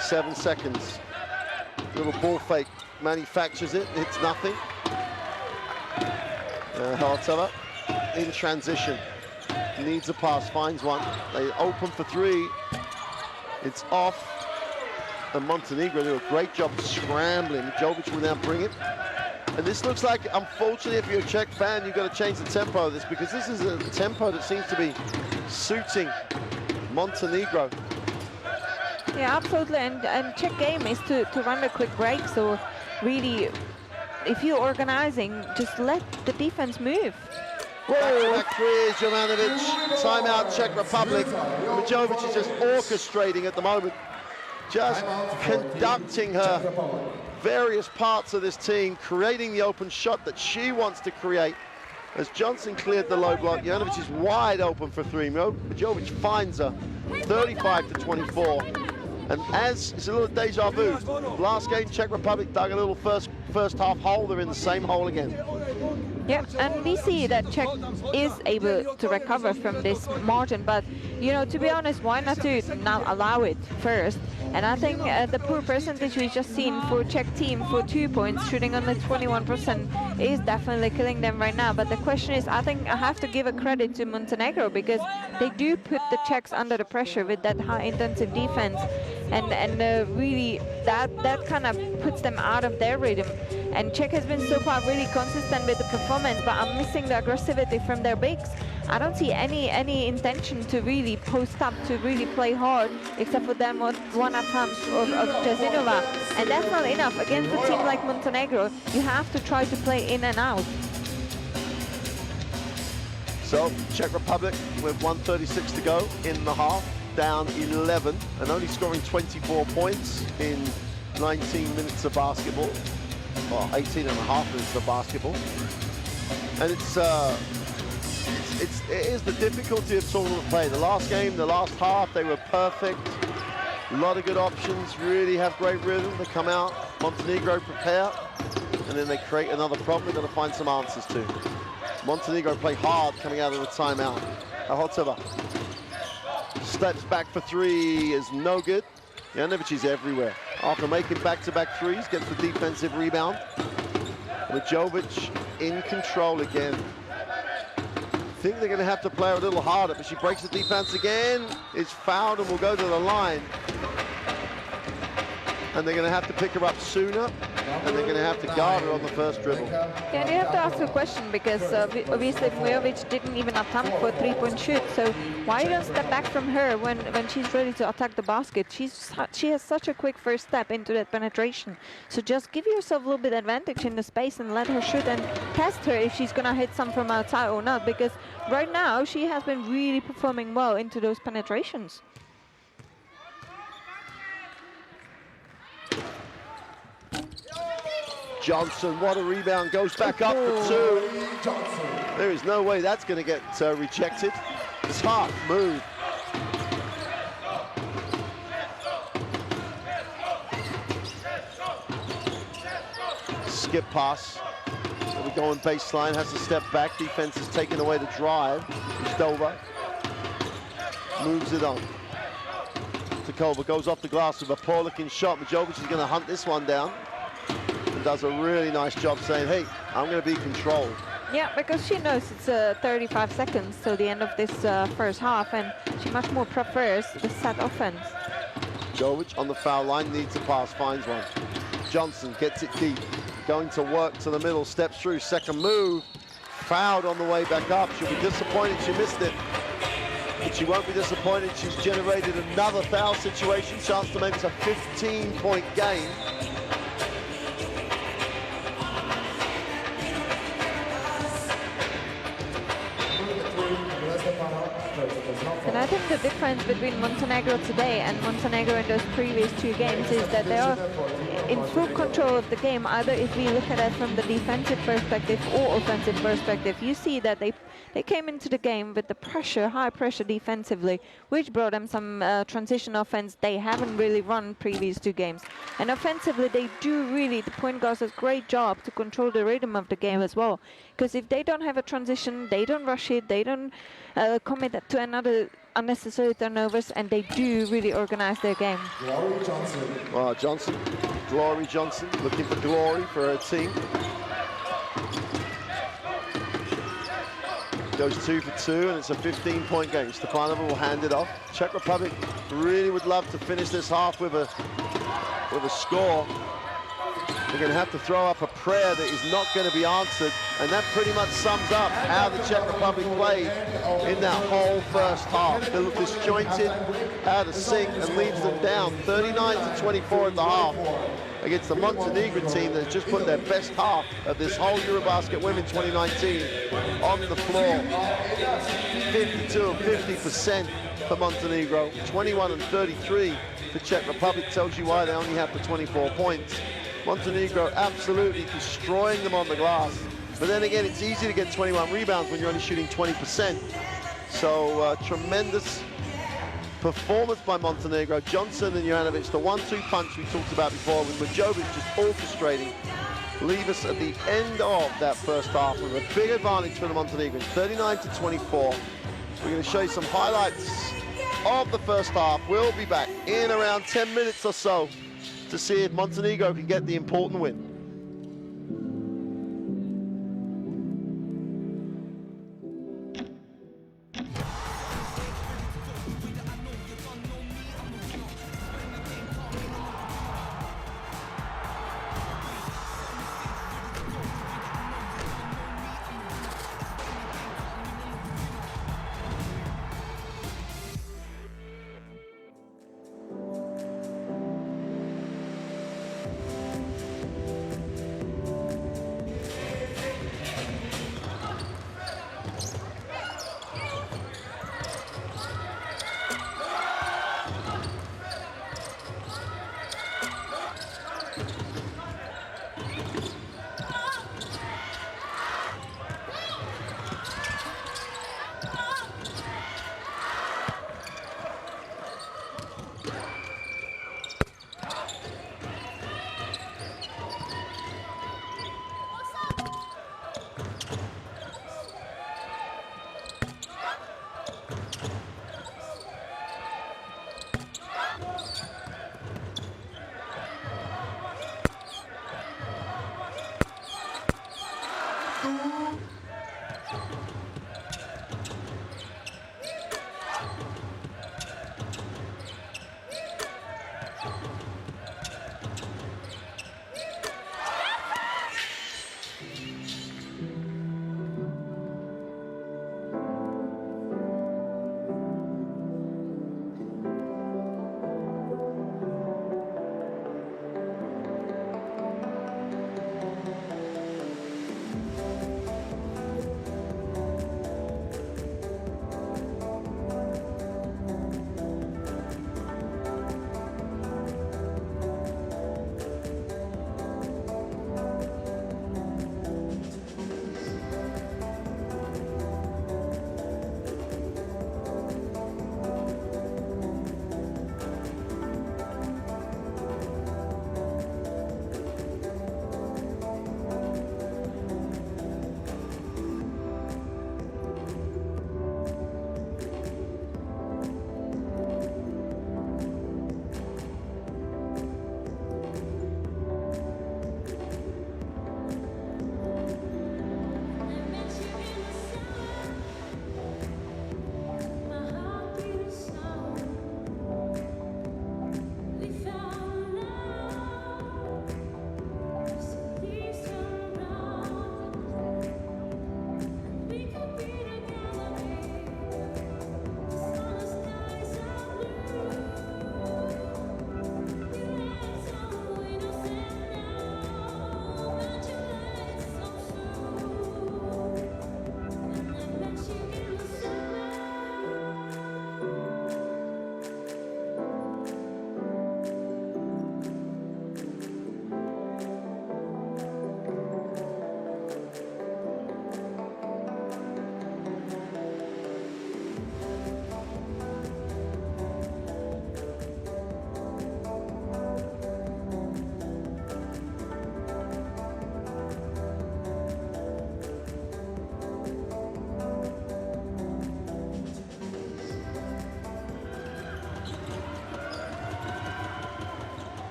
7 seconds. Little ball fake, manufactures it, hits nothing. Hartova in transition, needs a pass, finds one. They open for three. It's off. And Montenegro do a great job scrambling. Jovic will now bring it. And this looks like, unfortunately, if you're a Czech fan, you've got to change the tempo of this, because this is a tempo that seems to be suiting Montenegro. Yeah, absolutely. And Czech game is to run a quick break. So really, if you're organizing, just let the defense move. Back three is Jovanovic. Timeout, Czech Republic. Jovic is just orchestrating at the moment, just conducting her various parts of this team, creating the open shot that she wants to create. As Johnson cleared the low block, Jovanovic is wide open for three. Jovic finds her, 35-24. And as it's a little deja vu, last game Czech Republic dug a little first half hole, they're in the same hole again. Yeah, and we see that Czech is able to recover from this margin, but you know, to be honest, why not allow it first? And I think the poor percentage we just seen for Czech team for 2 points, shooting only 21%, is definitely killing them right now. But the question is, I think I have to give a credit to Montenegro, because they do put the Czechs under the pressure with that high intensive defense, and really that kind of puts them out of their rhythm. And Czech has been so far really consistent with the performance, but I'm missing the aggressivity from their bigs. I don't see any intention to really post up, to really play hard, except for them one attempt of Jazinova. And that's not enough. Against a team like Montenegro, you have to try to play in and out. So, Czech Republic with 1:36 to go in the half, down 11, and only scoring 24 points in 19 minutes of basketball. Well, 18 and a half minutes of basketball. And it is the difficulty of tournament play. The last game, the last half, they were perfect. A lot of good options, really have great rhythm. They come out, Montenegro prepare, and then they create another problem they've got to find some answers to. Montenegro play hard coming out of the timeout. Ahotova steps back for three, is no good. Jovanovic is everywhere. After making back-to-back threes, gets the defensive rebound. With Jovic in control again. I think they're going to have to play her a little harder, but she breaks the defense again, is fouled and will go to the line. And they're going to have to pick her up sooner. and they're going to have to guard her on the first dribble. Yeah, and you have to ask a question because obviously Mujovic didn't even attempt for a three-point shoot. So why don't step back from her when she's ready to attack the basket? She has such a quick first step into that penetration. So just give yourself a little bit advantage in the space and let her shoot and test her if she's gonna hit some from outside or not. Because right now she has been really performing well into those penetrations. Johnson, what a rebound, goes back up for two. There is no way that's going to get rejected. Tough move. Skip pass. So we go on baseline, has to step back. Defense has taken away the drive. Stova moves it on. Takova goes off the glass with a poor looking shot. Mujovic is going to hunt this one down. Does a really nice job saying, hey, I'm going to be controlled. Yeah, because she knows it's 35 seconds till the end of this first half, and she much more prefers the set offense. Jovic on the foul line, needs a pass, finds one. Johnson gets it deep, going to work to the middle, steps through, second move, fouled on the way back up. She'll be disappointed she missed it, but she won't be disappointed. She's generated another foul situation, chance to make this a 15-point game. And I think the difference between Montenegro today and Montenegro in those previous two games is that they are in full control of the game, either if we look at it from the defensive perspective or offensive perspective. You see that they came into the game with the pressure, high pressure defensively, which brought them some transition offense they haven't really run previous two games. And offensively, they do really, the point guards does a great job to control the rhythm of the game as well. Because if they don't have a transition, they don't rush it, they don't commit to another unnecessary turnovers, and they do really organize their game. Glory Johnson. Well, Johnson, Glory Johnson, looking for glory for her team. Goes 2 for 2, and it's a 15-point game. Stepanova will hand it off. Czech Republic really would love to finish this half with a score. They're going to have to throw up a prayer that is not going to be answered, and that pretty much sums up how the Czech Republic played in that whole first half. They look disjointed, out of sync, and leaves them down 39-24 at the half against the Montenegro team that has just put their best half of this whole EuroBasket Women 2019 on the floor. 52 and 50% for Montenegro, 21 and 33 for Czech Republic. Tells you why they only have the 24 points. Montenegro absolutely destroying them on the glass. But then again, it's easy to get 21 rebounds when you're only shooting 20%. So tremendous performance by Montenegro. Johnson and Juranovic, the 1-2 punch we talked about before, with Mujovic just orchestrating, leave us at the end of that first half with a big advantage for the Montenegrins, 39-24. We're going to show you some highlights of the first half. We'll be back in around 10 minutes or so to see if Montenegro can get the important win.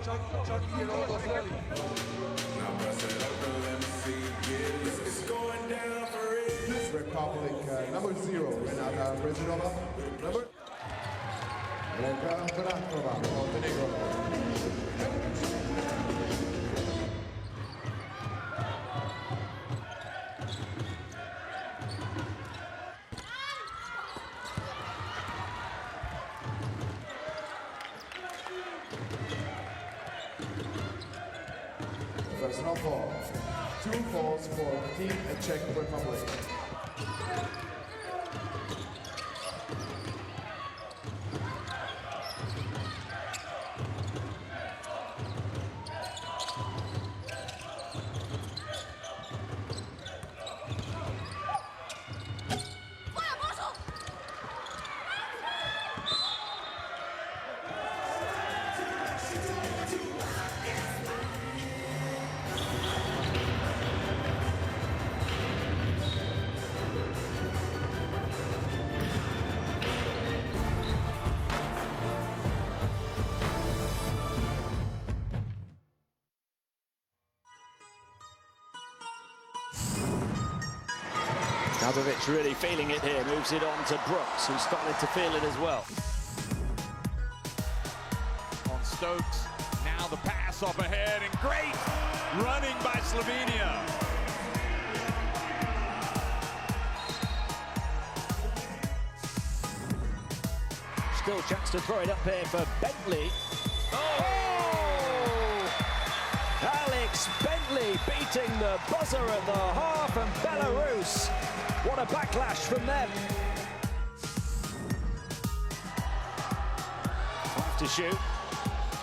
Czech Republic number 0, Renata Brezhinova. Number Montenegro. Personal foul. 2 falls for Team Czech Republic. Dabovic really feeling it here, moves it on to Brooks, who's started to feel it as well. On Stokes, now the pass up ahead, and great running by Slovenia. Still chance to throw it up here for Bentley. Oh! Alex Bentley beating the buzzer at the half, and Belarus. What a backlash from them. 5 to shoot.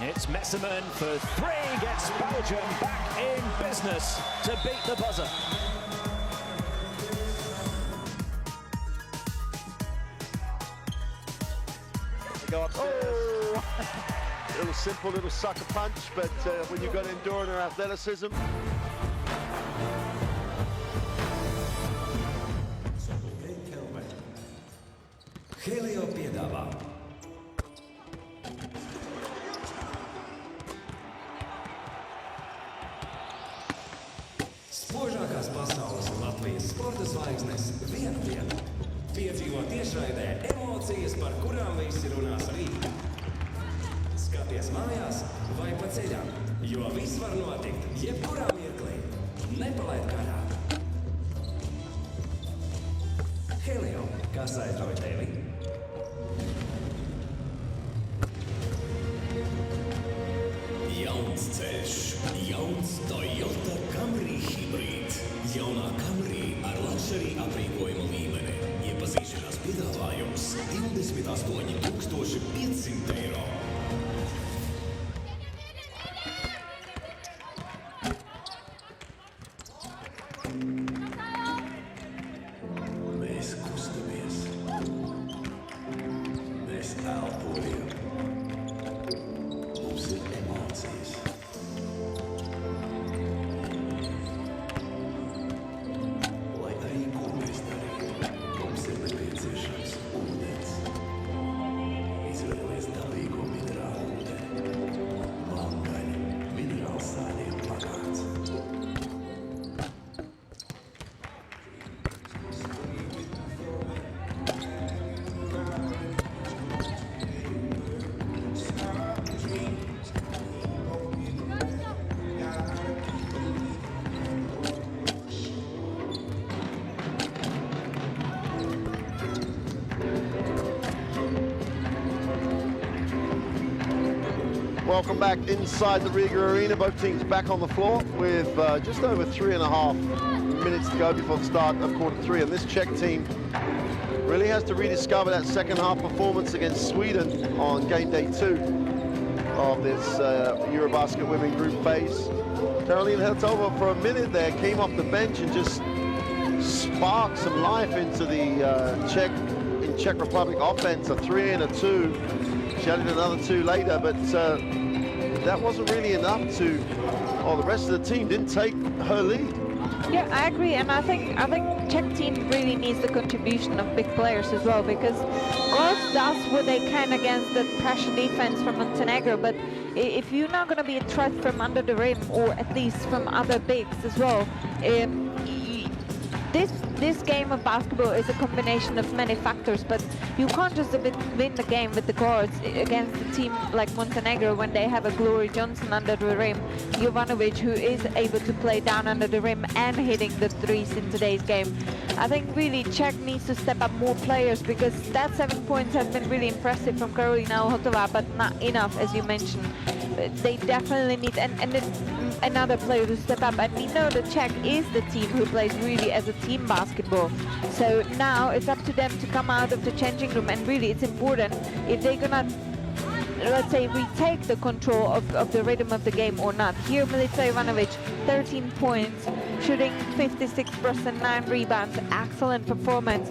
It's Messerman for 3, gets Belgium back in business to beat the buzzer. They go upstairs. Oh. Little simple little sucker punch, but when you've got to endure their athleticism. Helio piedāvā. Spožākās pasaules un Latvijas sporta zvaigznes vienu dienu. Piedzīvo tiešraidē emocijas, par kurām visi runās rīt. Skaties mājās vai pa ceļām, jo viss var notikt jebkurā mirklī. Nepalaid garām. Helio, kas aizrauj tevi? Jauns ceļš, jauns Toyota Camry hibrīd. Jaunā Camry ar luxury aprīkojuma līmeni. Iepazīšanās piedāvājums 28,500 eiro. Mēs kustamies. Mēs elpojam. Mums ir emocijas. Lai arī ko mēs darītu, mums ir nepieciešams ūdens. Izvēlies dabīgo minerālu ūdeni. Mangaļa, minerāls sāļiem bagāts. Welcome back inside the Riga Arena. Both teams back on the floor with just over 3.5 minutes to go before the start of quarter 3. And this Czech team really has to rediscover that second half performance against Sweden on game day 2 of this EuroBasket women group phase. Caroline Hertova for a minute there came off the bench and just sparked some life into the Czech Republic offense. A 3 and a 2. She added another 2 later, but that wasn't really enough to, the rest of the team didn't take her lead. Yeah, I agree, and I think Czech team really needs the contribution of big players as well, because Gorz does what they can against the pressure defense from Montenegro, but if you're not going to be a threat from under the rim, or at least from other bigs as well, this game of basketball is a combination of many factors, but you can't just win the game with the guards against a team like Montenegro when they have a Glory Johnson under the rim, Jovanovic, who is able to play down under the rim and hitting the threes in today's game. I think really Czech needs to step up more players, because that 7 points has been really impressive from Karolina Ohotova, but not enough, as you mentioned. They definitely need another player to step up, and we know that Czech is the team who plays really as a team basketball. So now it's up to them to come out of the changing room, and really it's important if they're gonna, let's say, retake the control of the rhythm of the game or not. Here Milica Jovanovic, 13 points, shooting 56%, 9 rebounds, excellent performance.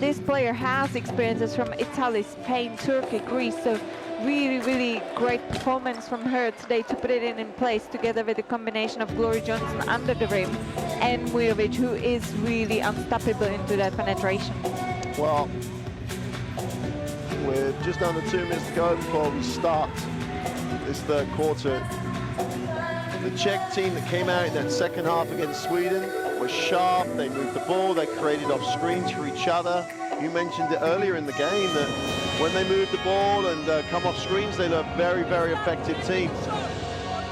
This player has experiences from Italy, Spain, Turkey, Greece, so really great performance from her today to put it in place, together with a combination of Glory Johnson under the rim and Mujovic, who is really unstoppable into that penetration. Well, we're just under 2 minutes to go before we start this third quarter. The Czech team that came out in that second half against Sweden was sharp. They moved the ball, they created off screens for each other. You mentioned it earlier in the game that when they move the ball and come off screens, they look very effective team.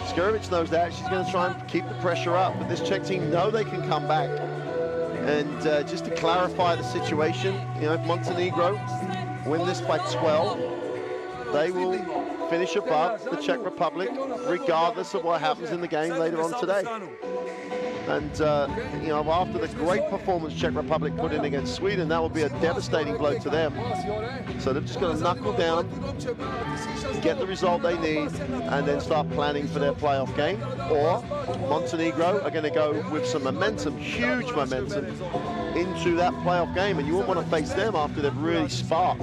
Skorovic knows that. She's going to try and keep the pressure up, but this Czech team know they can come back. And just to clarify the situation, you know, if Montenegro win this by 12, they will finish above the Czech Republic, regardless of what happens in the game later on today. And, you know, after the great performance Czech Republic put in against Sweden, that will be a devastating blow to them. So they've just got to knuckle down, get the result they need, and then start planning for their playoff game. Or Montenegro are going to go with some momentum, huge momentum, into that playoff game. And you won't want to face them after they've really sparked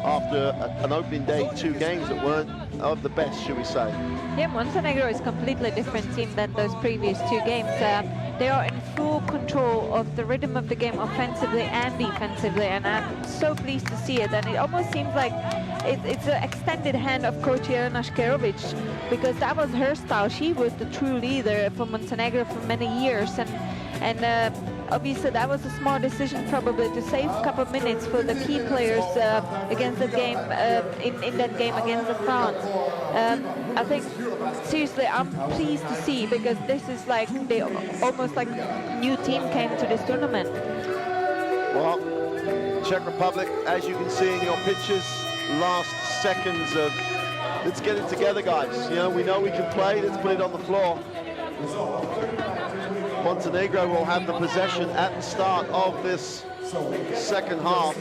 after an opening day 2 games that weren't of the best, should we say. Yeah, Montenegro is a completely different team than those previous 2 games. They are in full control of the rhythm of the game offensively and defensively, and I'm so pleased to see it. And it almost seems like it's an extended hand of Coach Jelena Škerovic, because that was her style. She was the true leader for Montenegro for many years, and obviously that was a smart decision probably to save a couple of minutes for the key players against the game in that game against France. I think seriously I'm pleased to see, because this is like they almost like new team came to this tournament. Well, Czech Republic, as you can see in your pictures, last seconds of let's get it together, guys. You know we can play, let's put it on the floor. Montenegro will have the possession at the start of this second half.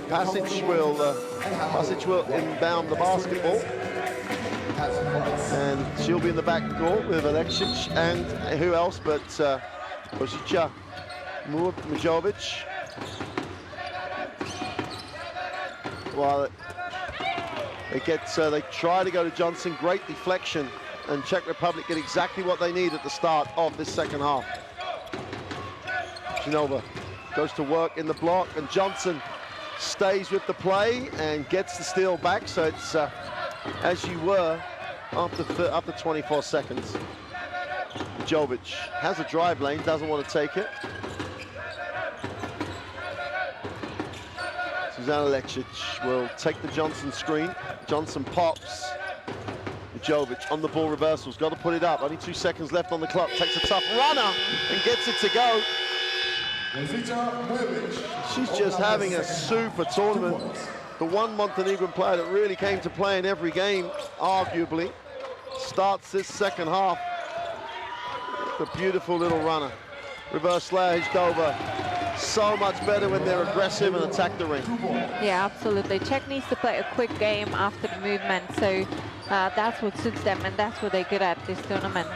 Pasic will inbound the basketball, and she'll be in the back court with Aleksic and who else but Osica Mujovic. Well, they try to go to Johnson, great deflection, and Czech Republic get exactly what they need at the start of this second half. Shinova goes to work in the block, and Johnson stays with the play and gets the steal back. So it's as you were after 24 seconds. Jovic has a drive lane, doesn't want to take it. Susanna Aleksic will take the Johnson screen. Johnson pops. Jovic on the ball reversals, got to put it up. Only 2 seconds left on the clock. Takes a tough runner and gets it to go. She's just having a super tournament. The one Montenegrin player that really came to play in every game, arguably, starts this second half. The beautiful little runner. Reverse slash Dova. So much better when they're aggressive and attack the ring. Yeah, absolutely. Czech needs to play a quick game after the movement, so that's what suits them, and that's what they're good at this tournament.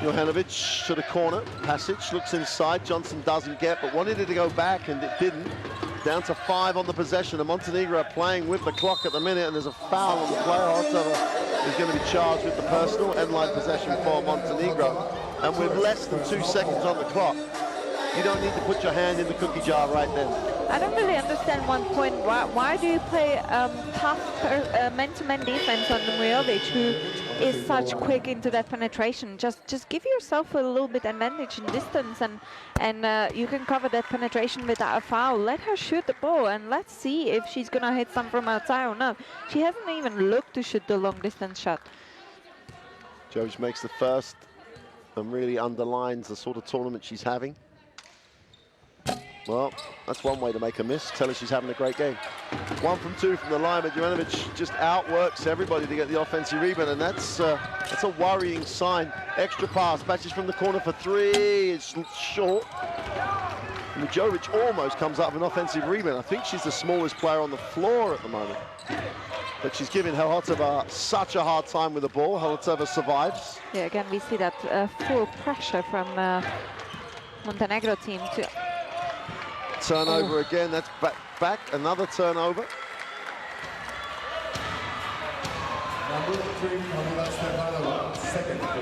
Jovanovic to the corner. Pasic looks inside. Johnson doesn't get, but wanted it to go back, and it didn't. Down to 5 on the possession. And Montenegro are playing with the clock at the minute, and there's a foul on the player. Altova is going to be charged with the personal end line possession for Montenegro. and with less than 2 seconds on the clock, you don't need to put your hand in the cookie jar right then. I don't really understand one point. Why do you play tough man-to-man defense on Mujovic, who is such quick into that penetration? Just give yourself a little bit advantage in distance, and you can cover that penetration without a foul. Let her shoot the ball, and let's see if she's gonna hit some from outside or not. She hasn't even looked to shoot the long-distance shot. Jovic makes the first and really underlines the sort of tournament she's having. Well, that's one way to make a miss. Tell her she's having a great game. 1 from 2 from the line, but Juranovic just outworks everybody to get the offensive rebound, and that's a worrying sign. Extra pass, matches from the corner for 3. It's short. And Jovic almost comes up with an offensive rebound. I think she's the smallest player on the floor at the moment. But she's giving Halotova such a hard time with the ball. Halotova survives. Yeah, again, we see that full pressure from Montenegro team to... Turnover again, that's back, another turnover.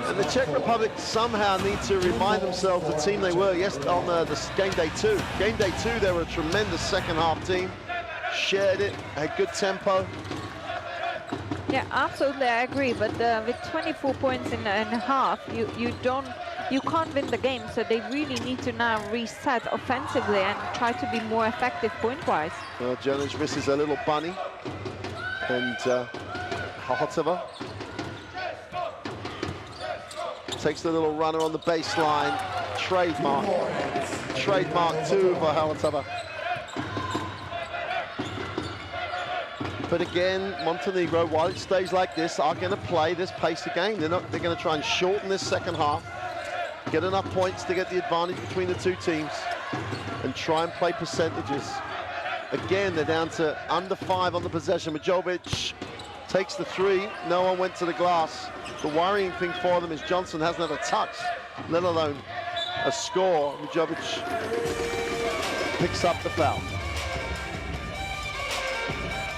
And the Czech Republic somehow need to remind themselves the team they were on the game day 2. Game day 2, they were a tremendous second half team. Shared it, had good tempo. Yeah, absolutely, I agree. But with 24 points in half, you can't win the game. So they really need to now reset offensively and try to be more effective point-wise. Well, Juranovic misses a little bunny, and Halotova takes the little runner on the baseline. Trademark 2 for Halotova. But again, Montenegro, while it stays like this, are going to play this pace of game. They're going to try and shorten this second half, get enough points to get the advantage between the two teams, and try and play percentages. Again, they're down to under 5 on the possession. Mujovic takes the 3. No one went to the glass. The worrying thing for them is Johnson hasn't had a touch, let alone a score. Mujovic picks up the foul.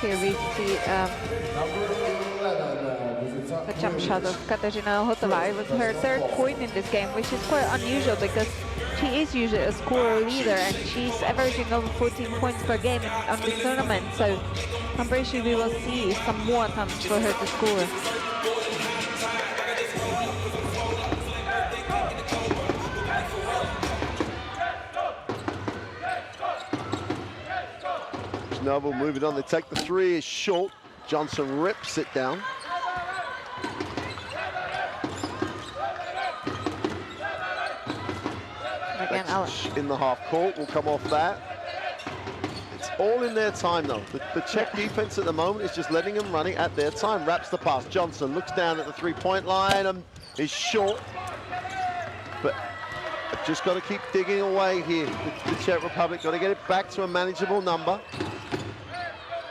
Here we see a jump shot of Katarzyna Halotova. It was her 3rd point in this game, which is quite unusual because she is usually a scorer leader and she's averaging over 14 points per game on the tournament. So I'm pretty sure we will see some more attempts for her to score. Noble moving on, they take the 3, is short. Johnson rips it down. Again, in the half court will come off that. It's all in their time though. The Czech defense at the moment is just letting them running at their time. Wraps the pass. Johnson looks down at the 3-point line and is short. But just got to keep digging away here. The Czech Republic got to get it back to a manageable number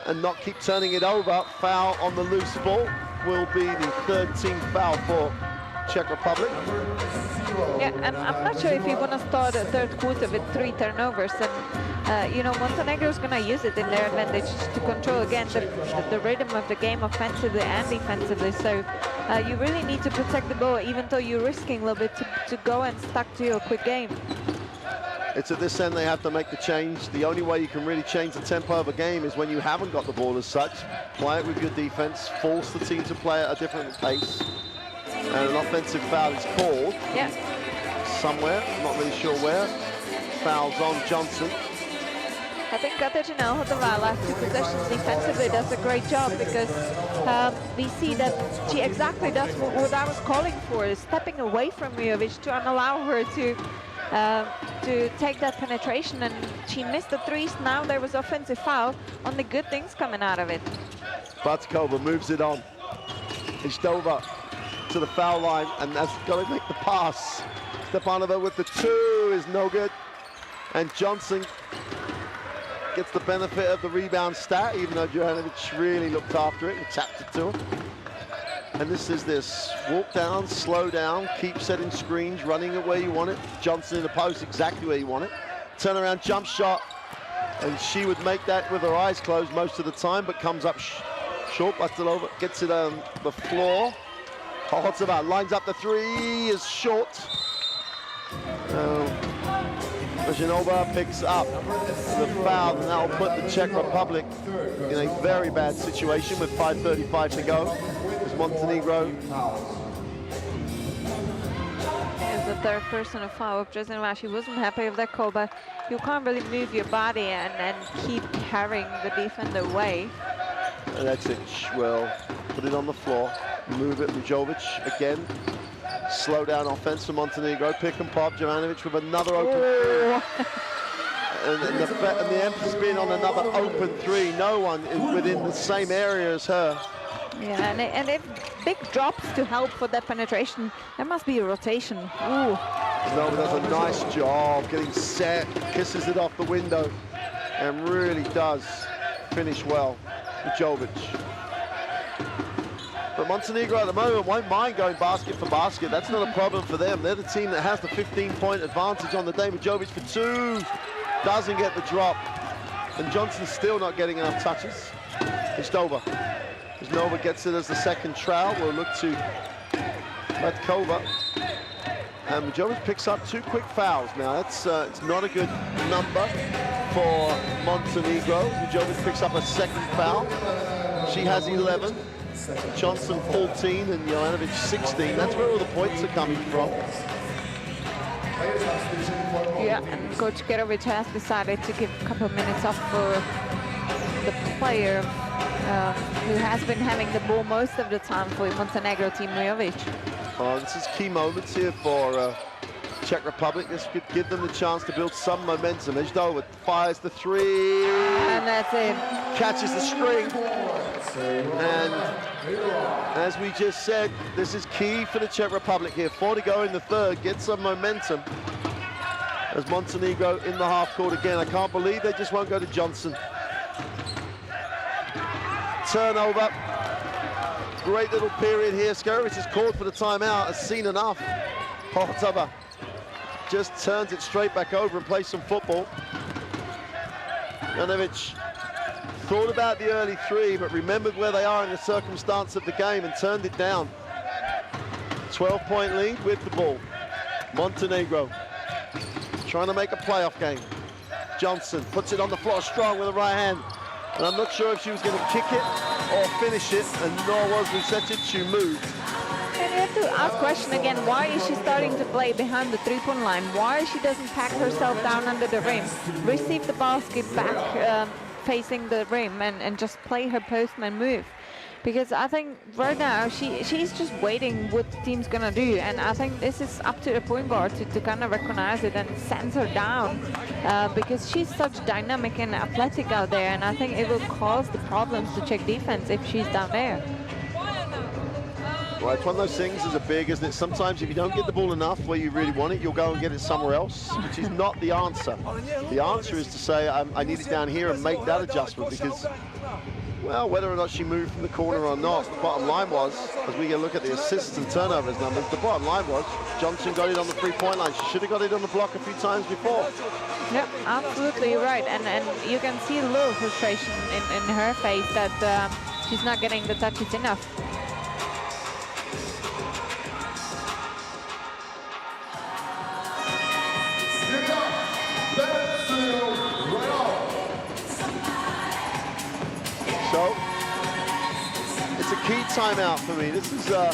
and not keep turning it over. Foul on the loose ball will be the 3rd team foul for Czech Republic. Yeah, and I'm not sure if you want to start the 3rd quarter with 3 turnovers. And, you know, Montenegro is going to use it in their advantage to control, again, the rhythm of the game offensively and defensively. So you really need to protect the ball, even though you're risking a little bit to go and stuck to your quick game. It's at this end they have to make the change. The only way you can really change the tempo of a game is when you haven't got the ball as such. Play it with your defense, force the team to play at a different pace. And an offensive foul is called. Yeah. Somewhere, I'm not really sure where. Fouls on Johnson. I think Katarzyna Halotova last 2 possessions defensively does a great job because we see that she exactly does what I was calling for, is stepping away from Mujovic to allow her to take that penetration, and she missed the 3s. Now there was offensive foul. Only good things coming out of it. Bartkova moves it on. Ishtova to the foul line and has got to make the pass. Stepanova with the 2 is no good. And Johnson gets the benefit of the rebound stat, even though Juranovic really looked after it and tapped it to him. And this is walk down, slow down, keep setting screens, running it where you want it. Johnson in the post, exactly where you want it. Turn around jump shot, and she would make that with her eyes closed most of the time, but comes up short. Bartolova gets it on the floor. Halotova lines up the 3, is short. Brzezinova picks up the foul, and that will put the Czech Republic in a very bad situation with 5:35 to go. As Montenegro is the third personal foul of Brzezinova. She wasn't happy with that call, but you can't really move your body and keep carrying the defender away. Alexic will put it on the floor, move it. Mujovic again. Slow down offense for Montenegro. Pick and pop. Jovanovic with another open three. And the emphasis being on another open three. No one is within the same area as her. Yeah, and if big drops to help for that penetration, there must be a rotation. Ooh. Nova does a nice job getting set, kisses it off the window, and really does finish well. Mujovic. But Montenegro at the moment won't mind going basket for basket. That's not a problem for them. They're the team that has the 15-point advantage on the day. Mujovic for two. Doesn't get the drop. And Johnson's still not getting enough touches. It's Nova. As Nova gets it as the second trail, we'll look to Matkova. And Mujovic picks up 2 quick fouls. Now, that's it's not a good number for Montenegro. Mujovic picks up a second foul. She has 11. Johnson 14 and Jovanovic 16. That's where all the points are coming from. Yeah, and Coach Gerovic has decided to give a couple of minutes off for the player who has been having the ball most of the time for Montenegro team, Mujovic. Oh, this is key moments here for Czech Republic. This could give them the chance to build some momentum. Ejdova fires the three. And that's it. Catches the string. And as we just said, this is key for the Czech Republic here. 4 to go in the third. Get some momentum. As Montenegro in the half court again. I can't believe they just won't go to Johnson. Turnover. Great little period here. Skerowicz is called for the timeout. Has seen enough. Hortova just turns it straight back over and plays some football. Jovanovic thought about the early three, but remembered where they are in the circumstance of the game and turned it down. 12-point lead with the ball. Montenegro trying to make a playoff game. Johnson puts it on the floor strong with the right hand. And I'm not sure if she was going to kick it or finish it, and nor was Lucetic. She moved. And you have to ask question again, why is she starting to play behind the three-point line? Why she doesn't pack herself down under the rim, receive the basket back facing the rim and just play her postman move? Because I think right now she's just waiting what the team's gonna do, and I think this is up to the point guard to kind of recognize it and send her down because she's such dynamic and athletic out there, and I think it will cause the problems to Czech defense if she's down there. Well, it's one of those things as a big, isn't it? Sometimes if you don't get the ball enough where you really want it, you'll go and get it somewhere else, which is not the answer. The answer is to say, I need it down here and make that adjustment because, well, whether or not she moved from the corner or not, the bottom line was, as we get a look at the assists and turnovers numbers, the bottom line was Johnson got it on the three-point line. She should have got it on the block a few times before. Yep, absolutely right. And you can see a little frustration in her face that she's not getting the touches enough. So, it's a key timeout for me. This is a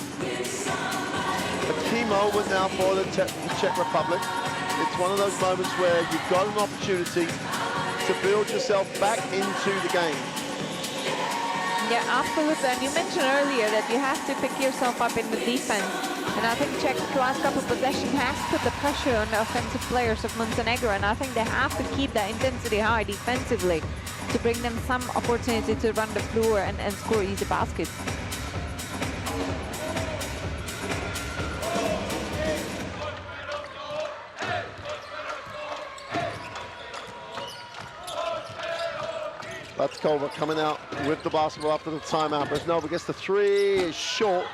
key moment now for the Czech Republic. It's one of those moments where you've got an opportunity to build yourself back into the game. Yeah, absolutely. And you mentioned earlier that you have to pick yourself up in the defense. And I think Czech's last couple of possessions has put the pressure on the offensive players of Montenegro. And I think they have to keep that intensity high defensively to bring them some opportunity to run the floor and score easy baskets. Latkova coming out with the basketball after the timeout. Brzezinova gets the three, is short.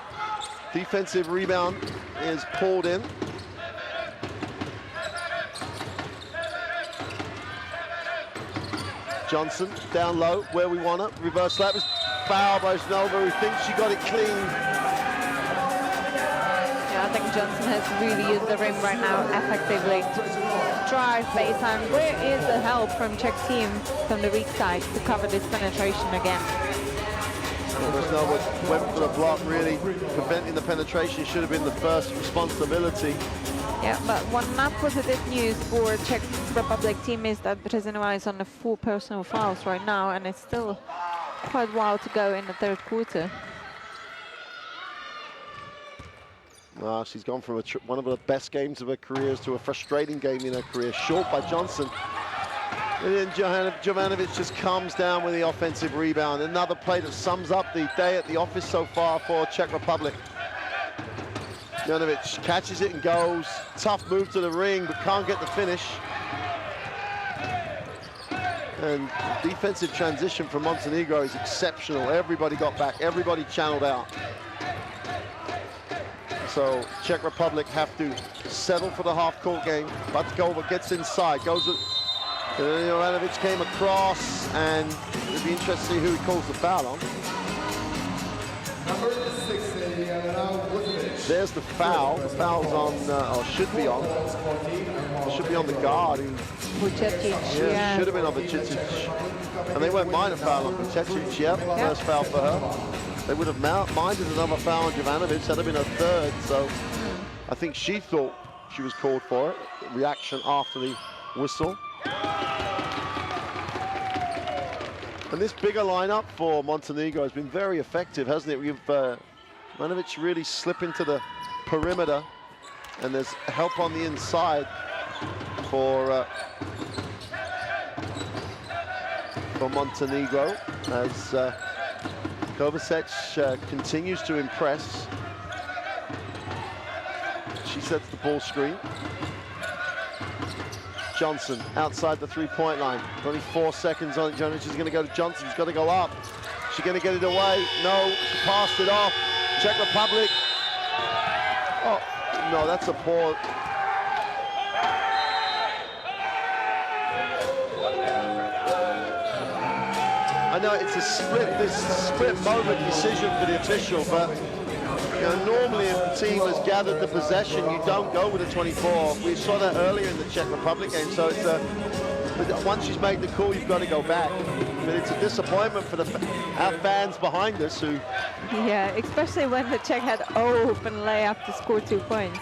Defensive rebound is pulled in. Johnson down low where we want it. Reverse slap is foul by Brzezinova, who thinks she got it clean. Yeah, I think Johnson has really used the rim right now effectively. Drive baseline. Where is the help from Czech team from the weak side to cover this penetration again? Well, went for the block, really preventing the penetration should have been the first responsibility. Yeah, but one not positive news for Czech Republic team is that Březinová is on the 4 personal fouls right now, and it's still quite a while to go in the third quarter. She's gone from one of the best games of her career to a frustrating game in her career. Short by Johnson. And then Jovanovic just comes down with the offensive rebound. Another play that sums up the day at the office so far for Czech Republic. Jovanovic catches it and goes. Tough move to the ring, but can't get the finish. And defensive transition from Montenegro is exceptional. Everybody got back, everybody channeled out. So Czech Republic have to settle for the half-court game. Batkova gets inside, goes with Jovanovic came across, and it'll be interesting to see who he calls the foul on. There's the foul. The foul's on, or should be on. It should be on the guard. Yeah, should have been on Vucetic. And they won't mind a foul on Vucetic. Yep, first foul for her. They would have minded another foul on Jovanovic. That'd have been a third. So I think she thought she was called for it. Reaction after the whistle. And this bigger lineup for Montenegro has been very effective, hasn't it? We've Jovanovic really slip into the perimeter, and there's help on the inside for Montenegro as Kovacic continues to impress. She sets the ball screen. Johnson outside the three-point line. 24 seconds on it. Jovanovic is going to go to Johnson. He's got to go up. She's going to get it away. No, she passed it off. Czech Republic. Oh, no, that's a poor. I know it's a split moment decision for the official, but you know, normally if the team has gathered the possession, you don't go with a 24. We saw that earlier in the Czech Republic game, so it's but once you've made the call, you've got to go back. But it's a disappointment for our fans behind us who... Yeah, especially when the Czech had open layup to score 2 points.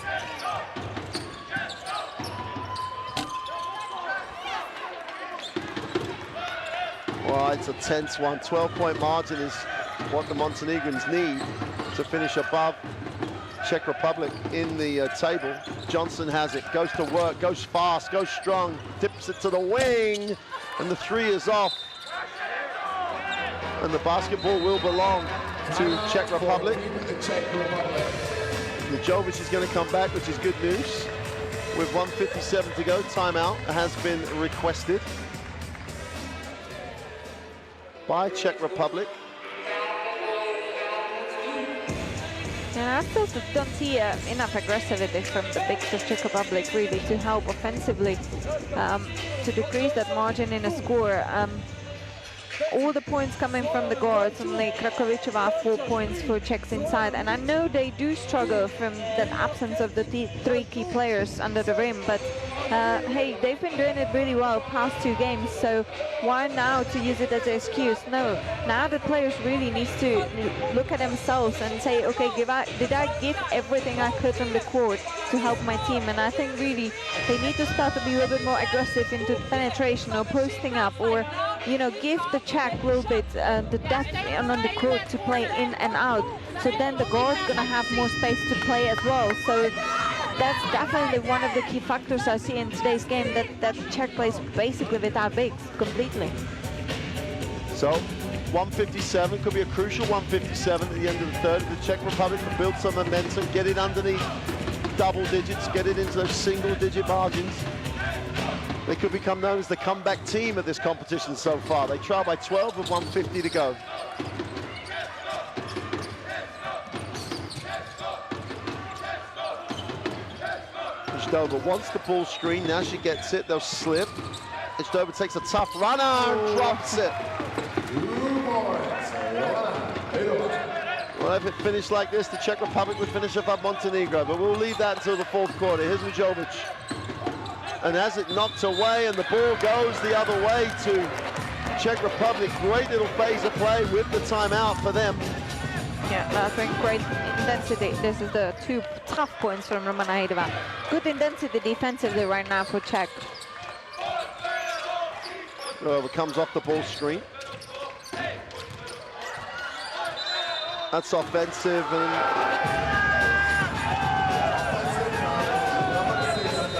Well, it's a tense one. 12-point margin is what the Montenegrins need to finish above Czech Republic in the table. Johnson has it, goes to work, goes fast, goes strong, tips it to the wing, and the three is off. And the basketball will belong to Czech Republic. Jovic is going to come back, which is good news. With 1:57 to go, timeout has been requested by Czech Republic. Yeah, I still don't see enough aggressivity from the bigs of Czech Republic really to help offensively to decrease that margin in a score. All the points coming from the guards, only Krakovičová 4 points for Czechs inside, and I know they do struggle from that absence of the three key players under the rim, but hey, they've been doing it really well past 2 games, so why now to use it as an excuse? No, now the players really need to look at themselves and say, okay, did I give everything I could on the court to help my team? And I think really they need to start to be a little bit more aggressive into penetration or posting up, or you know, give the Czech a little bit the depth on the court to play in and out, so then the guard's gonna have more space to play as well. So that's definitely one of the key factors I see in today's game, that Czech plays basically without bigs completely. So 1:57 could be a crucial 1:57 at the end of the third. The Czech Republic can build some momentum, get it underneath double digits, get it into those single-digit margins. They could become known as the comeback team at this competition so far. They trail by 12 with 1:50 to go. Izdova wants the ball screen, now she gets it, they'll slip. Izdova takes a tough runner and drops it. Well, if it finished like this, the Czech Republic would finish above Montenegro, but we'll leave that until the fourth quarter. Here's Mujovic. And as it knocked away and the ball goes the other way to Czech Republic, great little phase of play with the timeout for them. Yeah, that's been great intensity. This is the 2 tough points from Romana Hedova. Good intensity defensively right now for Czech. It comes off the ball screen. That's offensive, and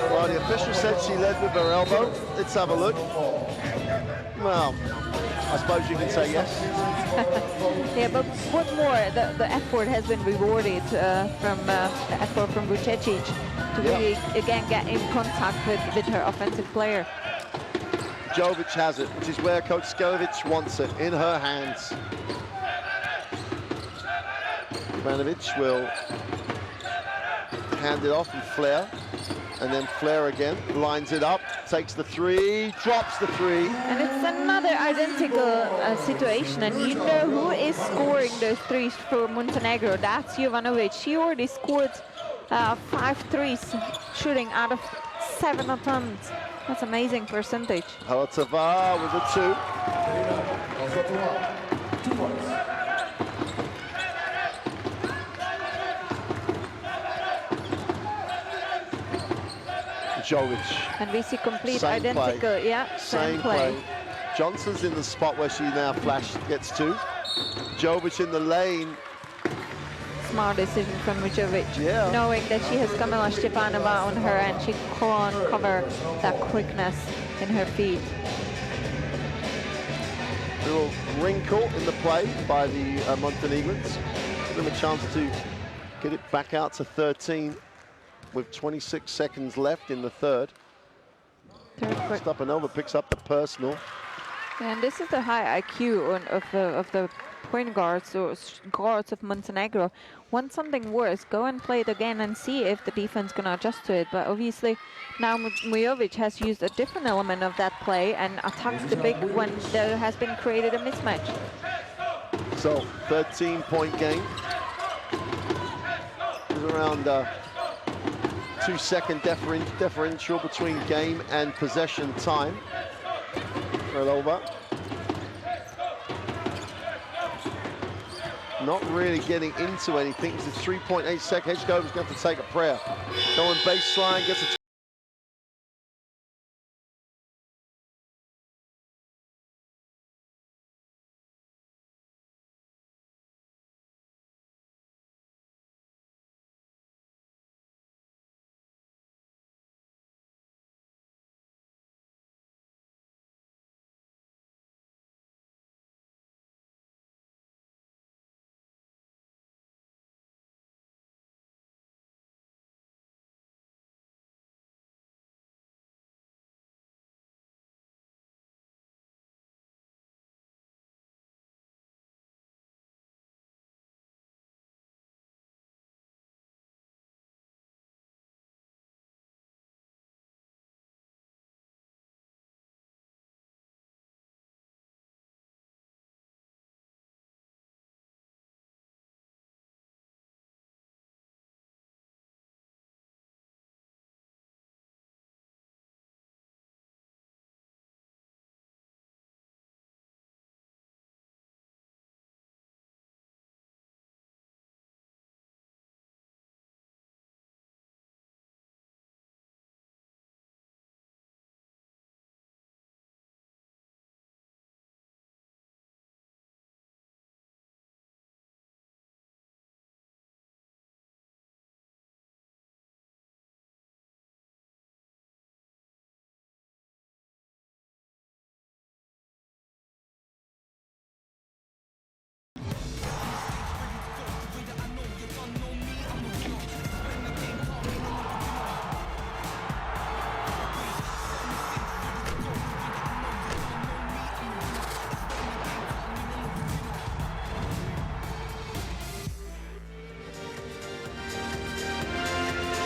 well, the official said she led with her elbow. Let's have a look. Well, I suppose you can say yes. Yeah, but what more? The effort has been rewarded from the effort from Vucecic to really again get in contact with her offensive player. Jovic has it, which is where Coach Skelovic wants it, in her hands. Ivanovic will hand it off and Flair, and then Flair again, lines it up, takes the 3, drops the 3. And it's another identical situation, and you know who is scoring those 3s for Montenegro. That's Jovanovic. She already scored 5 threes, shooting out of 7 attempts. That's amazing percentage. Halatava with the 2. 2 points. Jovic. And we see complete Same identical, play. yeah, same play. Johnson's in the spot where she now gets 2. Jovic in the lane. Smart decision from Vujovic, Yeah. knowing that she has Kamila Stepanova on her and she can't cover that quickness in her feet. Little wrinkle in the play by the Montenegrins. Give them a chance to get it back out to 13 with 26 seconds left in the third. Stepanova picks up the personal. And this is the high IQ of the point guards or guards of Montenegro. Want something worse, go and play it again and see if the defense gonna adjust to it. But obviously now Mujovic has used a different element of that play and attacked the big when there has been created a mismatch. So 13-point game. There's around 2-second differential between game and possession time. Over. Not really getting into anything. It's a 3.8 second. Hedgegover's going to have to take a prayer. Going baseline, gets a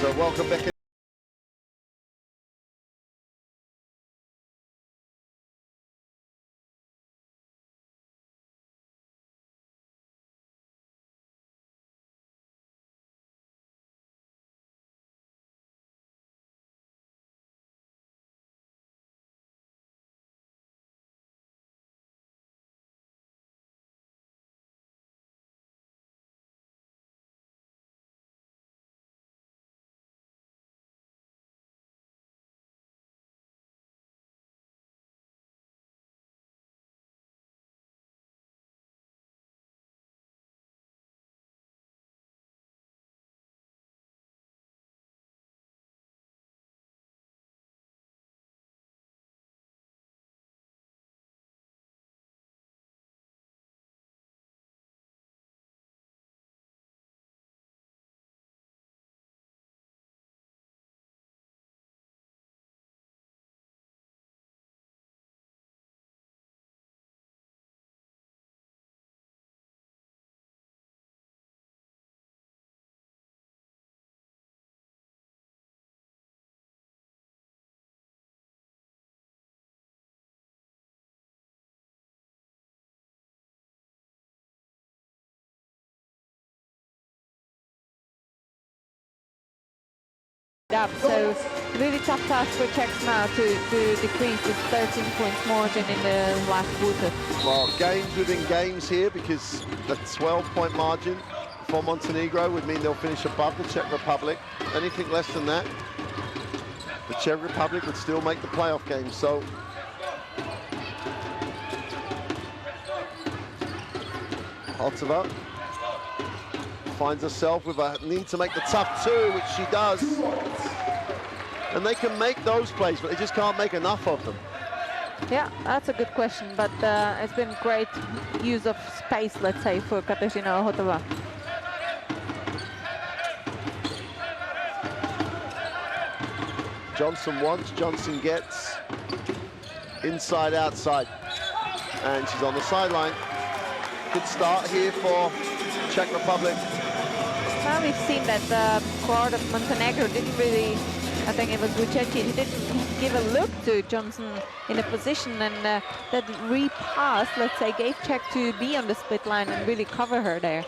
So welcome back. up. So really tough task for Czechs now to decrease this 13 points margin in the last quarter. Well, games within games here, because the 12-point margin for Montenegro would mean they'll finish above the Czech Republic. Anything less than that, the Czech Republic would still make the playoff game. So Holtova finds herself with a need to make the tough two, which she does. And they can make those plays, but they just can't make enough of them. Yeah, that's a good question, but it's been great use of space, let's say, for Kateřina Holtova. Johnson wants, Johnson gets. Inside, outside. And she's on the sideline. Good start here for Czech Republic. Well, we've seen that the guard of Montenegro didn't really, I think it was Vuceci, he didn't give a look to Johnson in a position, and that repass, let's say, gave Czech to be on the split line and really cover her there.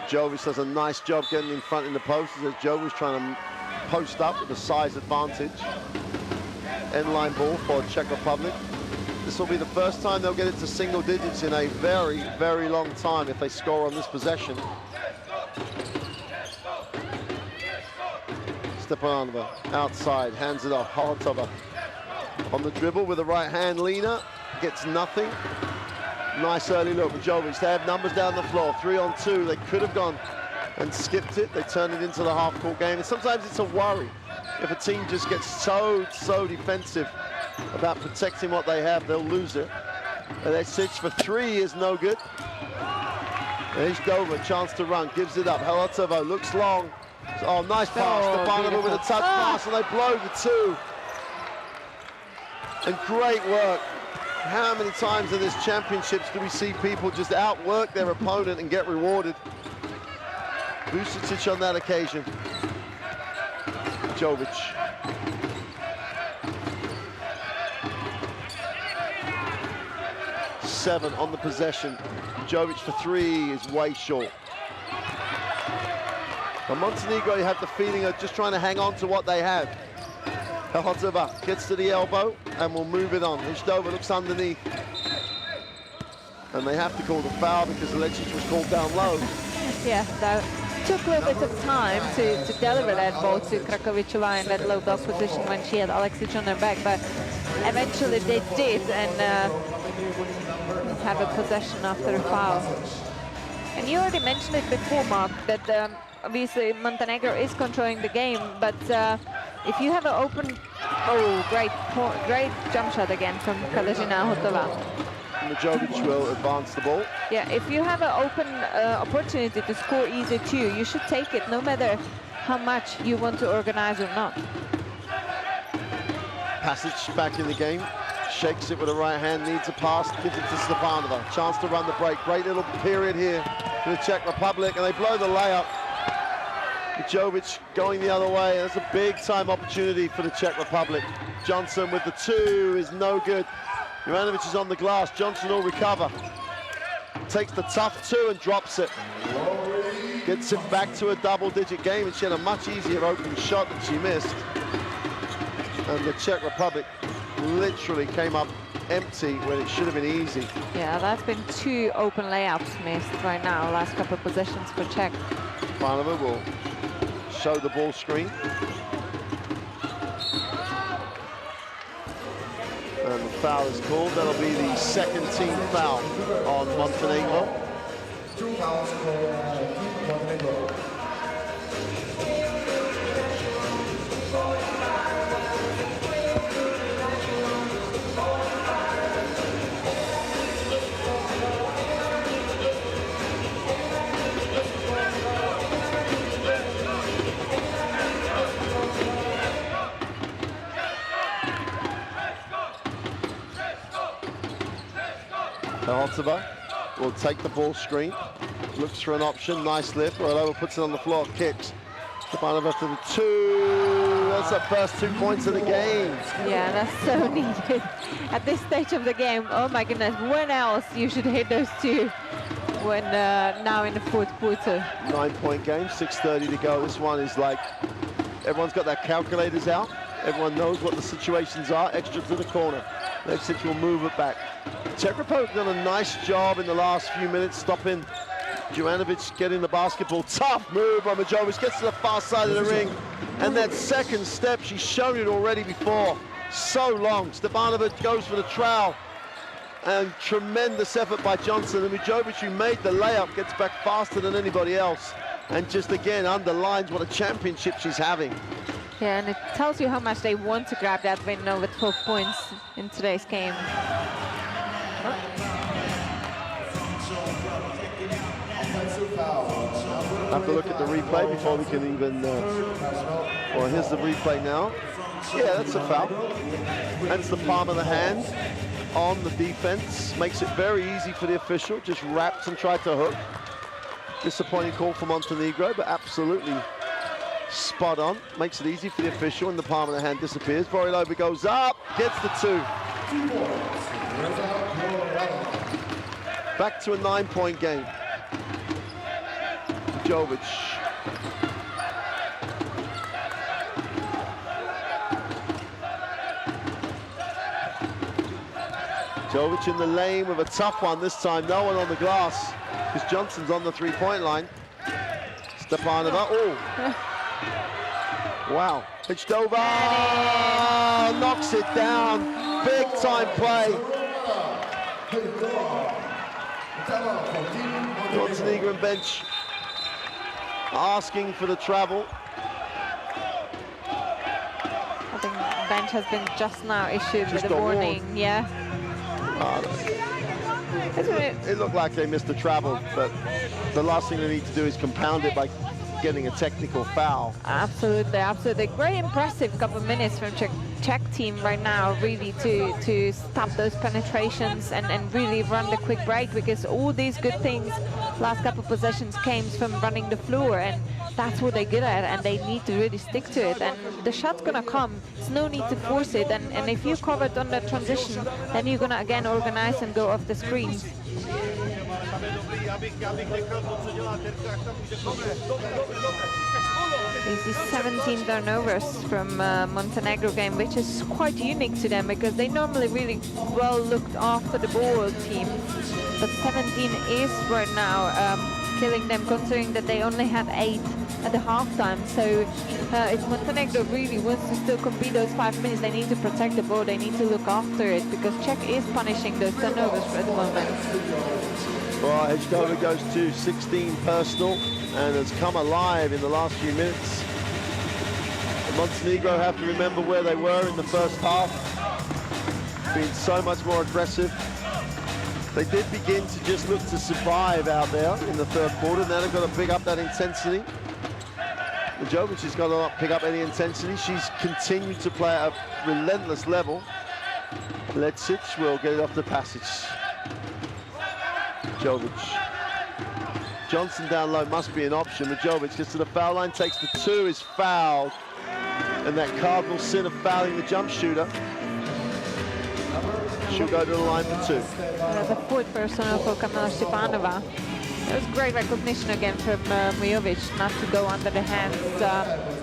Jovic does a nice job getting in front in the post, as Jovic trying to post up with a size advantage. End line ball for Czech Republic. This will be the first time they'll get it to single digits in a very, very long time if they score on this possession. Stepanova outside, hands it off. Holtova on the dribble with the right hand. Lena gets nothing. Nice early look with Jovic. They have numbers down the floor. 3-on-2. They could have gone and skipped it. They turn it into the half-court game. And sometimes it's a worry if a team just gets so defensive about protecting what they have, they'll lose it. And that 6 for 3 is no good. There's Dover, chance to run, gives it up. Holtova looks long. Oh, nice pass. Stepanova with a touch pass, and they blow the 2. And great work. How many times in this championships do we see people just outwork their opponent and get rewarded? Vuceci on that occasion. Jovic. Seven on the possession. Jovic for 3 is way short. Now Montenegro, you have the feeling of just trying to hang on to what they have. Holtova gets to the elbow and will move it on. Ishdova looks underneath. And they have to call the foul because Alexis was called down low. Yeah, that took a little bit of time to deliver that ball to Krakovičová in that low block position when she had Alexic on her back, but eventually they did, and have a possession after a foul. And you already mentioned it before, Mark, that obviously Montenegro is controlling the game, but if you have an open, great jump shot again from Kateřina Holtova. Jovic will advance the ball. Yeah, if you have an open opportunity to score easy too, you should take it, no matter how much you want to organize or not. Passage back in the game. Shakes it with the right hand, needs a pass, gives it to Stepanova. Chance to run the break. Great little period here for the Czech Republic, and they blow the layup. Jovic going the other way. That's a big time opportunity for the Czech Republic. Johnson with the 2 is no good. Juranovic is on the glass. Johnson will recover. Takes the tough 2 and drops it. Gets it back to a double-digit game, and she had a much easier open shot that she missed. And the Czech Republic literally came up empty when it should have been easy. Yeah, that's been 2 open layups missed right now, last couple of possessions for Czech. Panova will show the ball screen. And the foul is called. That'll be the second team foul on Montenegro. 2 fouls for Montenegro. Holtova will take the ball screen, looks for an option, nice lift, Orlova puts it on the floor, kicks. Stepanova to the 2, that's the first 2 points of the game. Yeah, that's so needed at this stage of the game. Oh my goodness, when else you should hit those 2 when now in the 4th quarter. 9-point game, 6:30 to go. This one is like Everyone's got their calculators out. Everyone knows what the situations are. Extra to the corner. Levcic will move it back. Czech Republic done a nice job in the last few minutes stopping Juranovic getting the basketball. Tough move by Majovic. Gets to the far side of the ring. And that second step, she's shown it already before. So long. Stepanovic goes for the trowel. And tremendous effort by Johnson. And Majovic, who made the layup, gets back faster than anybody else. And just again underlines what a championship she's having. Yeah, and it tells you how much they want to grab that win now with 12 points in today's game. Have to look at the replay before we can even... well, here's the replay now. Yeah, that's a foul. That's the palm of the hand on the defense. Makes it very easy for the official. Just wrapped and tried to hook. Disappointing call for Montenegro, but absolutely spot on. Makes it easy for the official, and the palm of the hand disappears. Vorilova goes up, gets the 2. Back to a 9-point game. Jovic. Jovic in the lane with a tough one this time. No one on the glass because Johnson's on the 3-point line. Stepanova. Oh. Wow. Pitched over. Oh, knocks it down. Big time play. Montenegrin bench asking for the travel. I think bench has been just now issued with a warning. Yeah. It looked like they missed the travel, but the last thing they need to do is compound it by getting a technical foul. Absolutely, absolutely. Very impressive couple of minutes from Czech team right now, really, to stop those penetrations and really run the quick break, because all these good things last couple of possessions came from running the floor, and that's what they're good at, and they need to really stick to it. And the shot's gonna come. There's no need to force it, and if you cover it on the transition, then you're gonna again organize and go off the screens. This is 17 turnovers from Montenegro game, which is quite unique to them because they normally really well looked after the ball team. But 17 is right now killing them, considering that they only had 8 at the halftime. So if Montenegro really wants to still compete those 5 minutes, they need to protect the ball, they need to look after it, because Czech is punishing those turnovers at the moment. Well, Hedgdover goes to 16 personal and has come alive in the last few minutes. Montenegro have to remember where they were in the first half, being so much more aggressive. They did begin to just look to survive out there in the third quarter. Now they've got to pick up that intensity. Jovic has got to not pick up any intensity. She's continued to play at a relentless level. Levcic will get it off the passage. Jovic. Johnson down low must be an option, but Jovic gets to the foul line, takes the 2, is fouled. And that cardinal sin of fouling the jump shooter. She'll go to the line for 2. That's a 4th personal for Kamila Stepanova. It was great recognition again from Mujovic not to go under the hands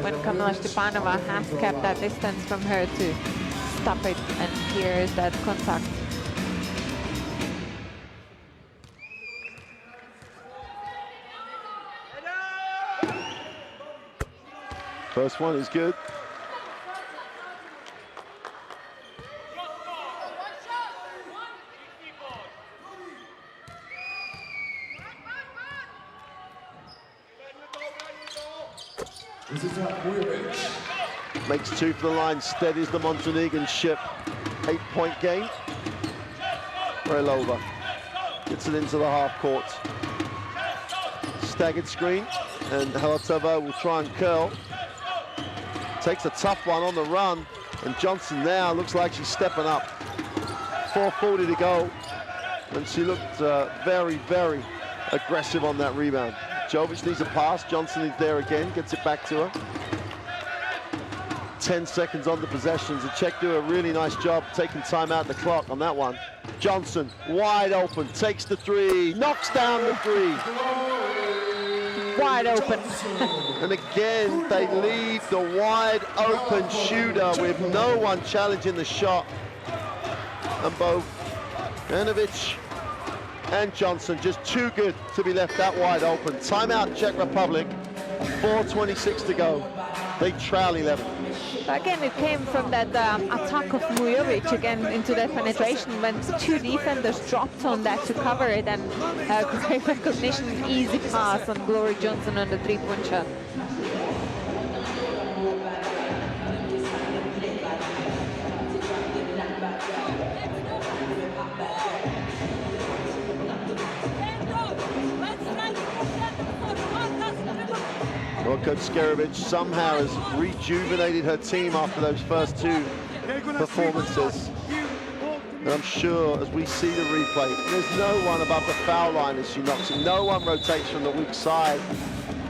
when Kamila Stepanova has kept that distance from her to stop it. And here is that contact. First one is good. Makes 2 for the line, steadies the Montenegrin ship. 8-point game. Vorilova gets it into the half court. Staggered screen, and Halatova will try and curl. Takes a tough one on the run, and Johnson now looks like she's stepping up. 4:40 to go, and she looked very, very aggressive on that rebound. Jovic needs a pass. Johnson is there again, gets it back to her. 10 seconds on the possessions. The Czech do a really nice job taking time out the clock on that one. Johnson, wide open, takes the 3, knocks down the 3. wide open. And again, they leave the wide open shooter with no one challenging the shot. And both Ivanovic and Johnson just too good to be left that wide open. Timeout, Czech Republic, 4:26 to go. They trail 11. Again, it came from that attack of Mujovic again into that penetration when two defenders dropped on that to cover it, and great recognition, easy pass on Glory Johnson on the three-point shot. Well, Coach Skerovic somehow has rejuvenated her team after those first two performances. And I'm sure as we see the replay, there's no one above the foul line as she knocks it. No one rotates from the weak side.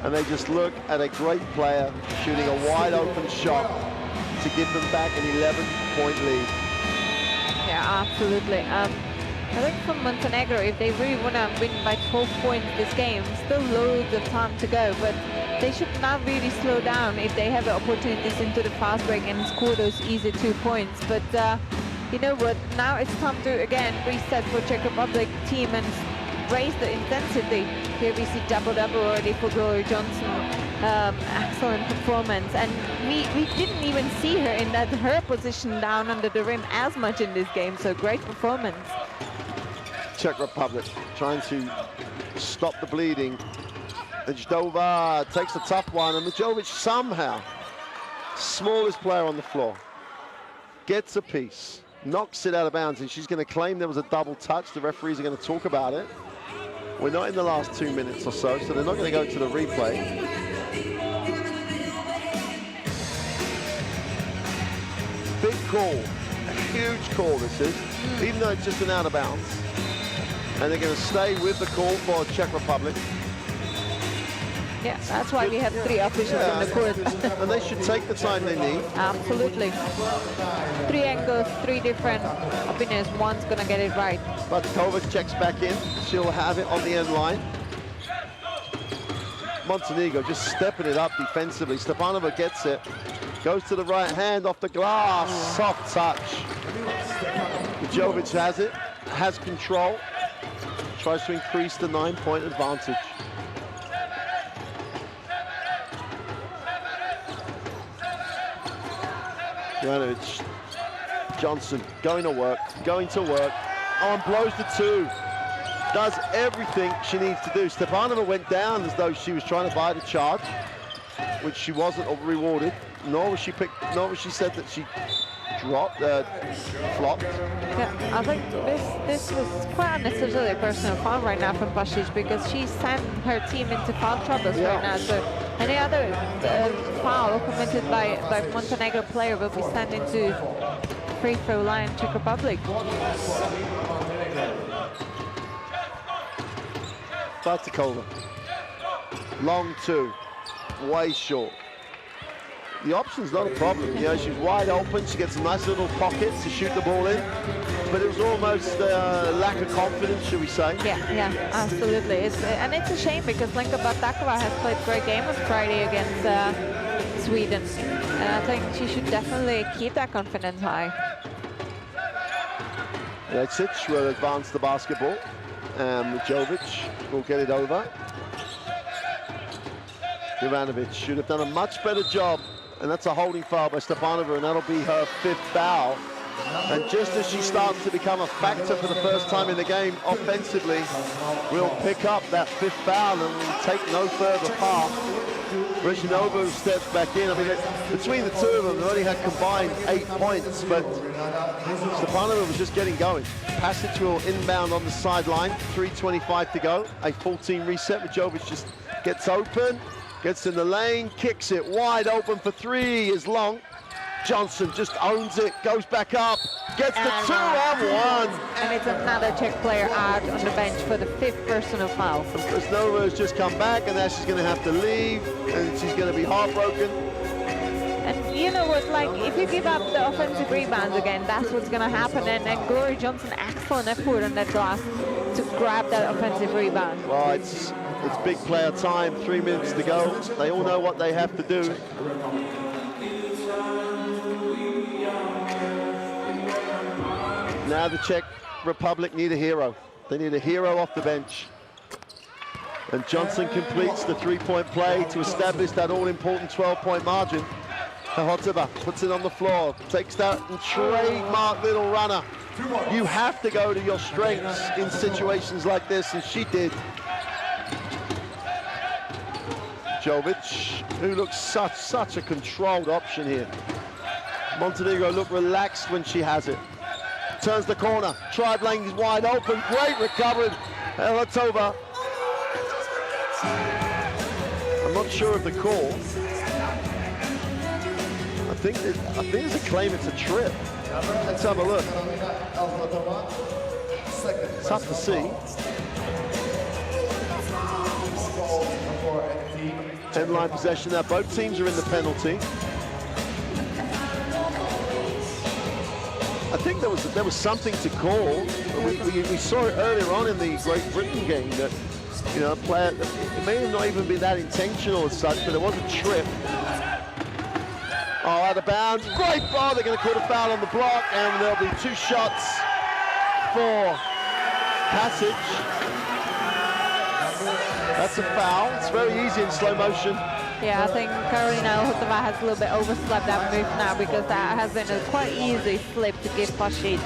And they just look at a great player shooting a wide open shot to give them back an 11-point lead. Yeah, absolutely. I think for Montenegro, if they really want to win by 12 points this game, still loads of time to go, but they should not really slow down if they have the opportunities into the fast break and score those easy 2 points. But you know what, now it's time to again reset for Czech Republic team and raise the intensity. Here we see double-double already for Glory Johnson. Excellent performance, and we didn't even see her in her position down under the rim as much in this game, so great performance. Czech Republic trying to stop the bleeding. And Zdova takes a tough one, and Mujovic somehow, smallest player on the floor, gets a piece, knocks it out of bounds, and she's going to claim there was a double touch. The referees are going to talk about it. We're not in the last 2 minutes or so, so they're not going to go to the replay. Big call, a huge call this is, even though it's just an out of bounds. And they're going to stay with the call for Czech Republic. Yeah, that's why we have 3 officials on the court. And they should take the time they need. Absolutely. 3 angles, 3 different opinions. One's going to get it right. But Kovac checks back in. She'll have it on the end line. Montenegro just stepping it up defensively. Stepanova gets it. Goes to the right hand off the glass. Soft touch. Mujovic has it. Has control. Tries to increase the 9-point advantage. Ivanovic, Johnson going to work. Oh, and blows the 2. Does everything she needs to do. Stepanova went down as though she was trying to buy the charge, which she wasn't rewarded. Nor was she said that she flopped. Yeah, I think this was quite unnecessarily a personal foul right now from Basic, because she sent her team into foul troubles right now. So any other foul committed by Montenegro player will be sent into free throw line Czech Republic. Batikova. Long 2. Way short. The option's not a problem. You know, she's wide open. She gets a nice little pocket to shoot the ball in. But it was almost a lack of confidence, should we say? Yeah, absolutely. And it's a shame because Lenka Batakova has played a great game on Friday against Sweden. And I think she should definitely keep that confidence high. Lečić will advance the basketball. And Mujovic will get it over. Ivanovic should have done a much better job. And that's a holding foul by Stepanova, and that'll be her 5th foul. And just as she starts to become a factor for the first time in the game offensively, we'll pick up that 5th foul and take no further path. Brezhnova steps back in. I mean, between the two of them, they only had combined 8 points, but Stepanova was just getting going. Passage will inbound on the sideline, 3:25 to go. A full team reset. Mujovic just gets open. Gets in the lane, kicks it wide open for 3 is long. Johnson just owns it, goes back up, gets the 2-on-1. And it's another Czech player out on the bench for the 5th personal foul. Brezhnova has just come back, and now she's going to have to leave, and she's going to be heartbroken. And you know what, like, if you give up the offensive rebounds again, that's what's going to happen. And Glory Johnson, excellent effort on that glass to grab that offensive rebound. Well, it's It's big player time, 3 minutes to go. They all know what they have to do. Now the Czech Republic need a hero. They need a hero off the bench. And Johnson completes the three-point play to establish that all-important 12-point margin. Hotova puts it on the floor, takes that and trademark little runner. You have to go to your strengths in situations like this, and she did. Jovic, who looks such a controlled option here. Montenegro look relaxed when she has it. Turns the corner, drive lane is wide open, great recovery. Hotova. I'm not sure of the call. I think there's a claim it's a trip. Let's have a look. It's tough to see. End-line possession now. Both teams are in the penalty. I think there was something to call. We saw it earlier on in the Great Britain game that, you know, player, it may have not even been that intentional as such, but it was a trip. Oh, out of bounds. Great ball. They're going to call a foul on the block, and there'll be 2 shots for Passage. That's a foul. It's very easy in slow motion. Yeah, I think Karolina Hotova has a little bit overslept that move now, because that has been a quite easy slip to give Pasic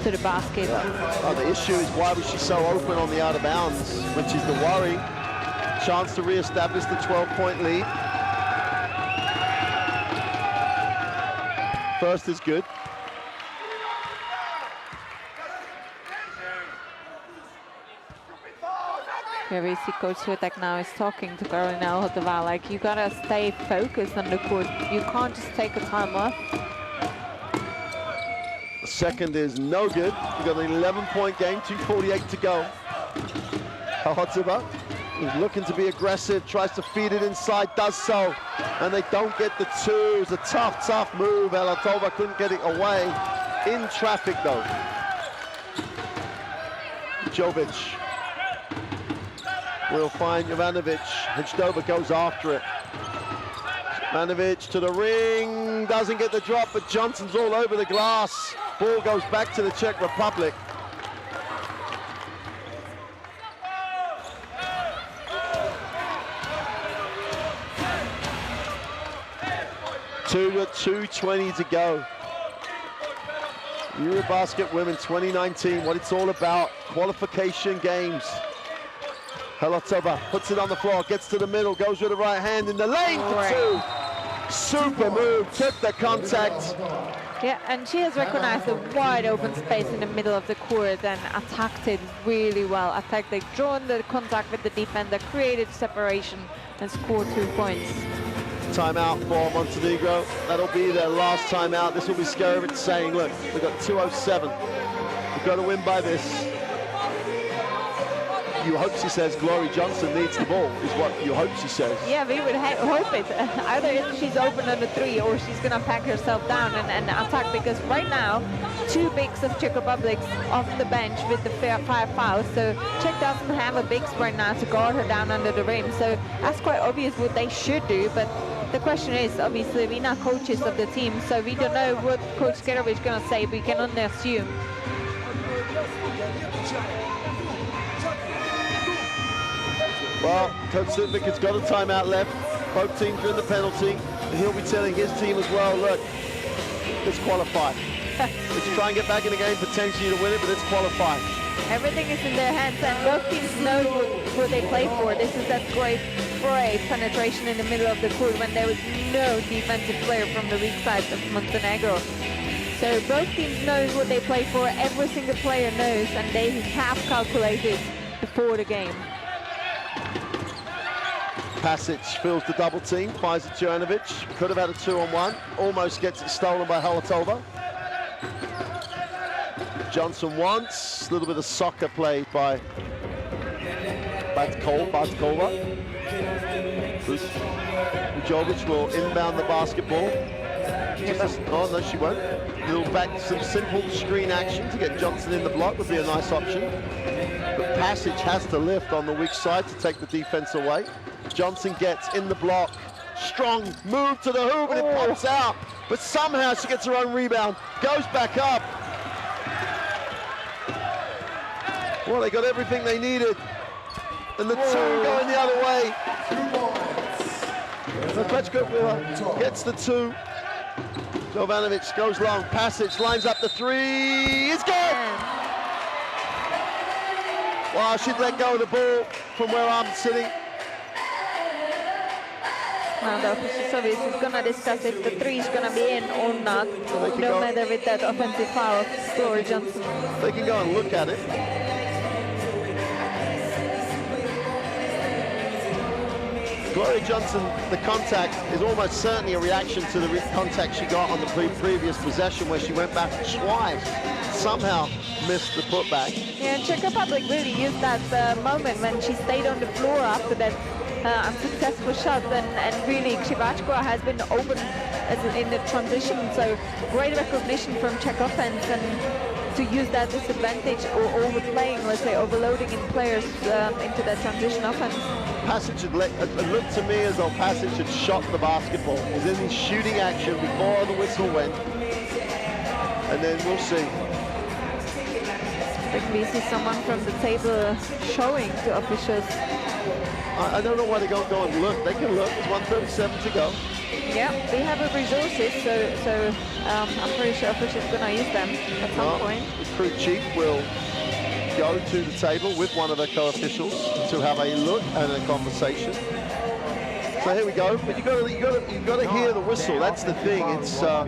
to the basket. Oh, the issue is why was she so open on the out of bounds, which is the worry. Chance to re-establish the 12-point lead. First is good. Here we see Coach Switek now is talking to Karolina Hotova, like, you gotta stay focused on the court. You can't just take a time off. The second is no good. We've got an 11-point game, 2:48 to go. Hotova is looking to be aggressive, tries to feed it inside, does so, and they don't get the 2. It's a tough move. Hotova couldn't get it away. In traffic, though. Jovic will find Jovanovic. Hdova goes after it. Jovanovic to the ring, doesn't get the drop, but Johnson's all over the glass. Ball goes back to the Czech Republic. With 2:20 to go. EuroBasket Women 2019, what it's all about, qualification games. Hotova puts it on the floor, gets to the middle, goes with the right hand in the lane for 2. Super move, took the contact. Yeah, and she has recognized a wide open space in the middle of the court and attacked it really well. They've drawn the contact with the defender, created separation, and scored 2 points. Timeout for Montenegro. That'll be their last timeout. This will be Skarovic saying, look, we've got 2:07. We've got to win by this. You hope she says Glory Johnson needs the ball, is what you hope she says. Yeah, we would hope it. Either she's open on the 3 or she's going to pack herself down and attack, because right now, 2 bigs of Czech Republic off the bench with the 5 fouls. So Czech doesn't have a bigs right now to guard her down under the rim. So that's quite obvious what they should do. But the question is, obviously, we're not coaches of the team, so we don't know what Coach Skarovic is going to say. We can only assume. Well, Coach Sitnik has got a timeout left. Both teams are in the penalty. And he'll be telling his team as well, look, let's qualify. Let's try and get back in the game potentially to win it, but let's qualify. Everything is in their hands, and both teams know what they play for. This is that great fray penetration in the middle of the court when there was no defensive player from the weak side of Montenegro. So both teams know what they play for. Every single player knows, and they have calculated before the game. Pasic fills the double team, fires it to Jovanovic. Could have had a 2-on-1. Almost gets it stolen by Hotova. Johnson once. A little bit of soccer played by Batkova. Jovic will inbound the basketball. Oh, no, she won't. A little back, some simple screen action to get Johnson in the block would be a nice option. But Passage has to lift on the weak side to take the defense away. Johnson gets in the block. Strong move to the hoop, and it pops out. But somehow she gets her own rebound, goes back up. Well, they got everything they needed. And the two going the other way. Pečková gets the two. Jovanovic goes long. Passage lines up the three. It's good! Wow, she'd let go of the ball from where I'm sitting. Now the officials obviously is going to discuss if the three is going to be in or not, no matter with that offensive foul of Glory Johnson. They can go and look at it. Glory Johnson, the contact is almost certainly a reaction to the contact she got on the previous possession where she went back twice, somehow missed the putback. Yeah, Czech Republic really used that moment when she stayed on the floor after that unsuccessful shot, and really Krzywaczko has been open in the transition, so great recognition from Czech offense and to use that disadvantage or overplaying, let's say overloading in players into that transition offense. Passage had it looked to me as though Passage had shot the basketball. It was in shooting action before the whistle went, and then we'll see. I think we see someone from the table showing to officials. I don't know why they don't go and look. They can look. There's 1:37 to go. Yeah, they have the resources, so I'm pretty sure officials are going to use them at some point. The crew chief will go to the table with one of the co-officials to have a look and a conversation. So here we go. But you got to hear the whistle. That's the thing. It's if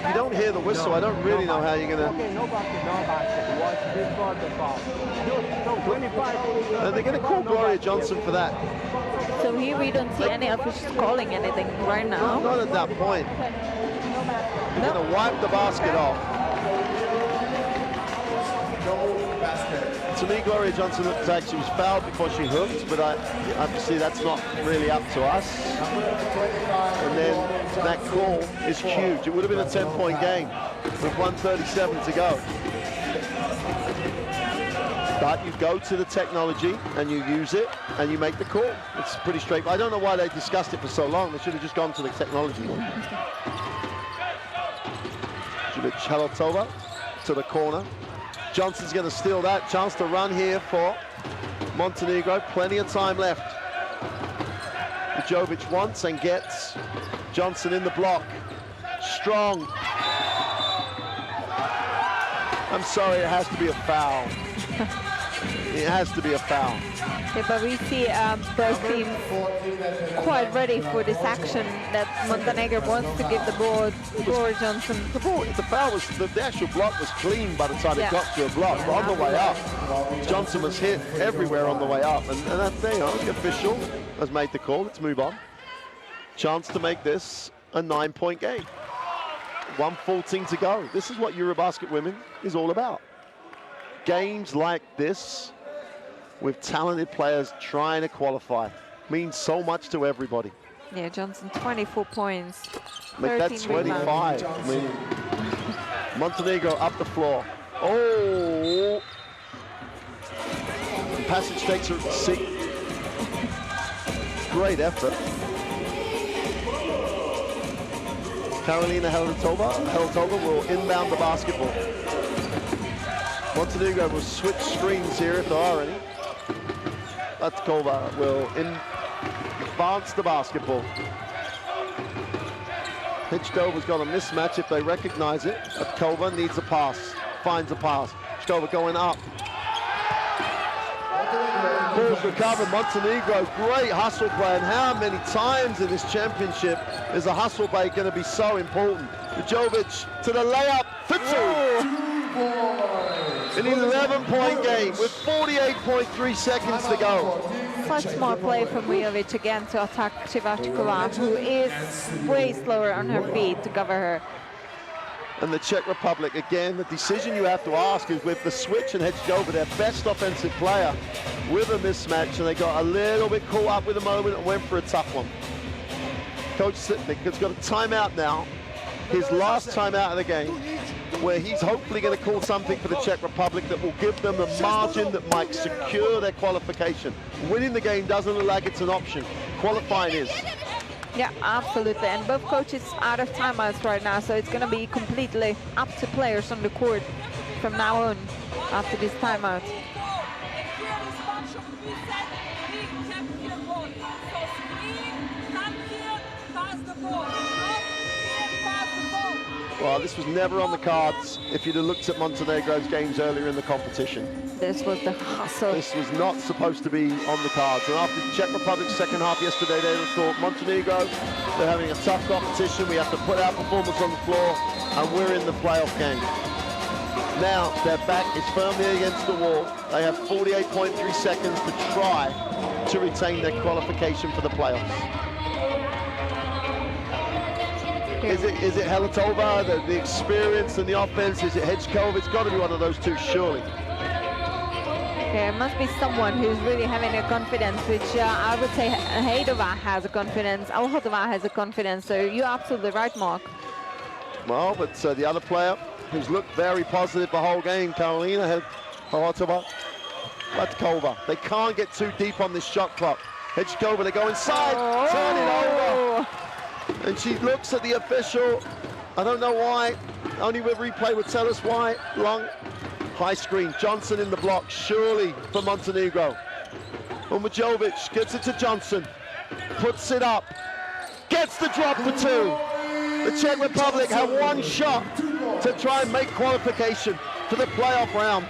you don't hear the whistle, I don't really know how you're gonna. And they're gonna call Gloria Johnson for that. So here we don't see any officials calling anything right now. Not at that point. They're gonna wipe the basket off. To me, Gloria Johnson looked like she was fouled before she hooked, but obviously that's not really up to us. And then that call is huge. It would have been a 10-point game with 1:37 to go. But you go to the technology and you use it and you make the call. It's pretty straight. I don't know why they discussed it for so long. They should have just gone to the technology. Chalotova to the corner. Johnson's going to steal that. Chance to run here for Montenegro. Plenty of time left. Jovic wants and gets Johnson in the block. Strong. I'm sorry, it has to be a foul. It has to be a foul. Yeah, but we see both teams quite ready for this action that Montenegro wants to give the ball to Glory Johnson. The foul was, the actual block was clean by the time it got to a block. But on the way up, Johnson was hit everywhere on the way up. And that thing, the official has made the call. Let's move on. Chance to make this a 9-point game. 1:14 to go. This is what EuroBasket women is all about. Games like this, with talented players trying to qualify, means so much to everybody. Yeah, Johnson, 24 points. Make that 25. I mean, Montenegro up the floor. Oh! Passage takes her seat. Great effort. Karolina Heltova will inbound the basketball. Montenegro will switch screens here if there are any. Pečková will advance the basketball. Pečkova's got a mismatch if they recognize it. Pečková needs a pass, finds a pass. Pečková going up. Ball's recovered. Montenegro, great hustle play. And how many times in this championship is a hustle play going to be so important? Jovic to the layup for two. In an 11-point game with 48.3 seconds to go. Such smart play from Vujovic again to attack Krzywaczkova, who is way slower on her feet to cover her. And the Czech Republic, again, the decision you have to ask is with the switch and Hedgova, their best offensive player, with a mismatch, and they got a little bit caught up with the moment and went for a tough one. Coach Sitnik has got a timeout now, his last timeout of the game, where he's hopefully going to call something for the Czech Republic that will give them a margin that might secure their qualification. Winning the game doesn't look like it's an option. Qualifying is. Yeah, absolutely. And both coaches out of timeouts right now, so it's going to be completely up to players on the court from now on after this timeout. Well, this was never on the cards if you'd have looked at Montenegro's games earlier in the competition. This was the hustle. This was not supposed to be on the cards. And after the Czech Republic's second half yesterday, they thought, Montenegro, they're having a tough competition. We have to put our performance on the floor, and we're in the playoff game. Now, their back is firmly against the wall. They have 48.3 seconds to try to retain their qualification for the playoffs. Is it Helatova, the experience and the offense? Is it Hedgkov? It's got to be one of those two, surely. There must be someone who's really having a confidence, which I would say Hedova has a confidence, Alhotova has a confidence, so you're absolutely right, Mark. Well, but the other player who's looked very positive the whole game, Karolina Alhotova, Latkova. They can't get too deep on this shot clock. Hedgkova, they go inside, turn it over. And she looks at the official. I don't know why. Only with replay would tell us why. Long high screen. Johnson in the block, surely for Montenegro. Umajovic gets it to Johnson. Puts it up. Gets the drop for two. The Czech Republic have one shot to try and make qualification for the playoff round.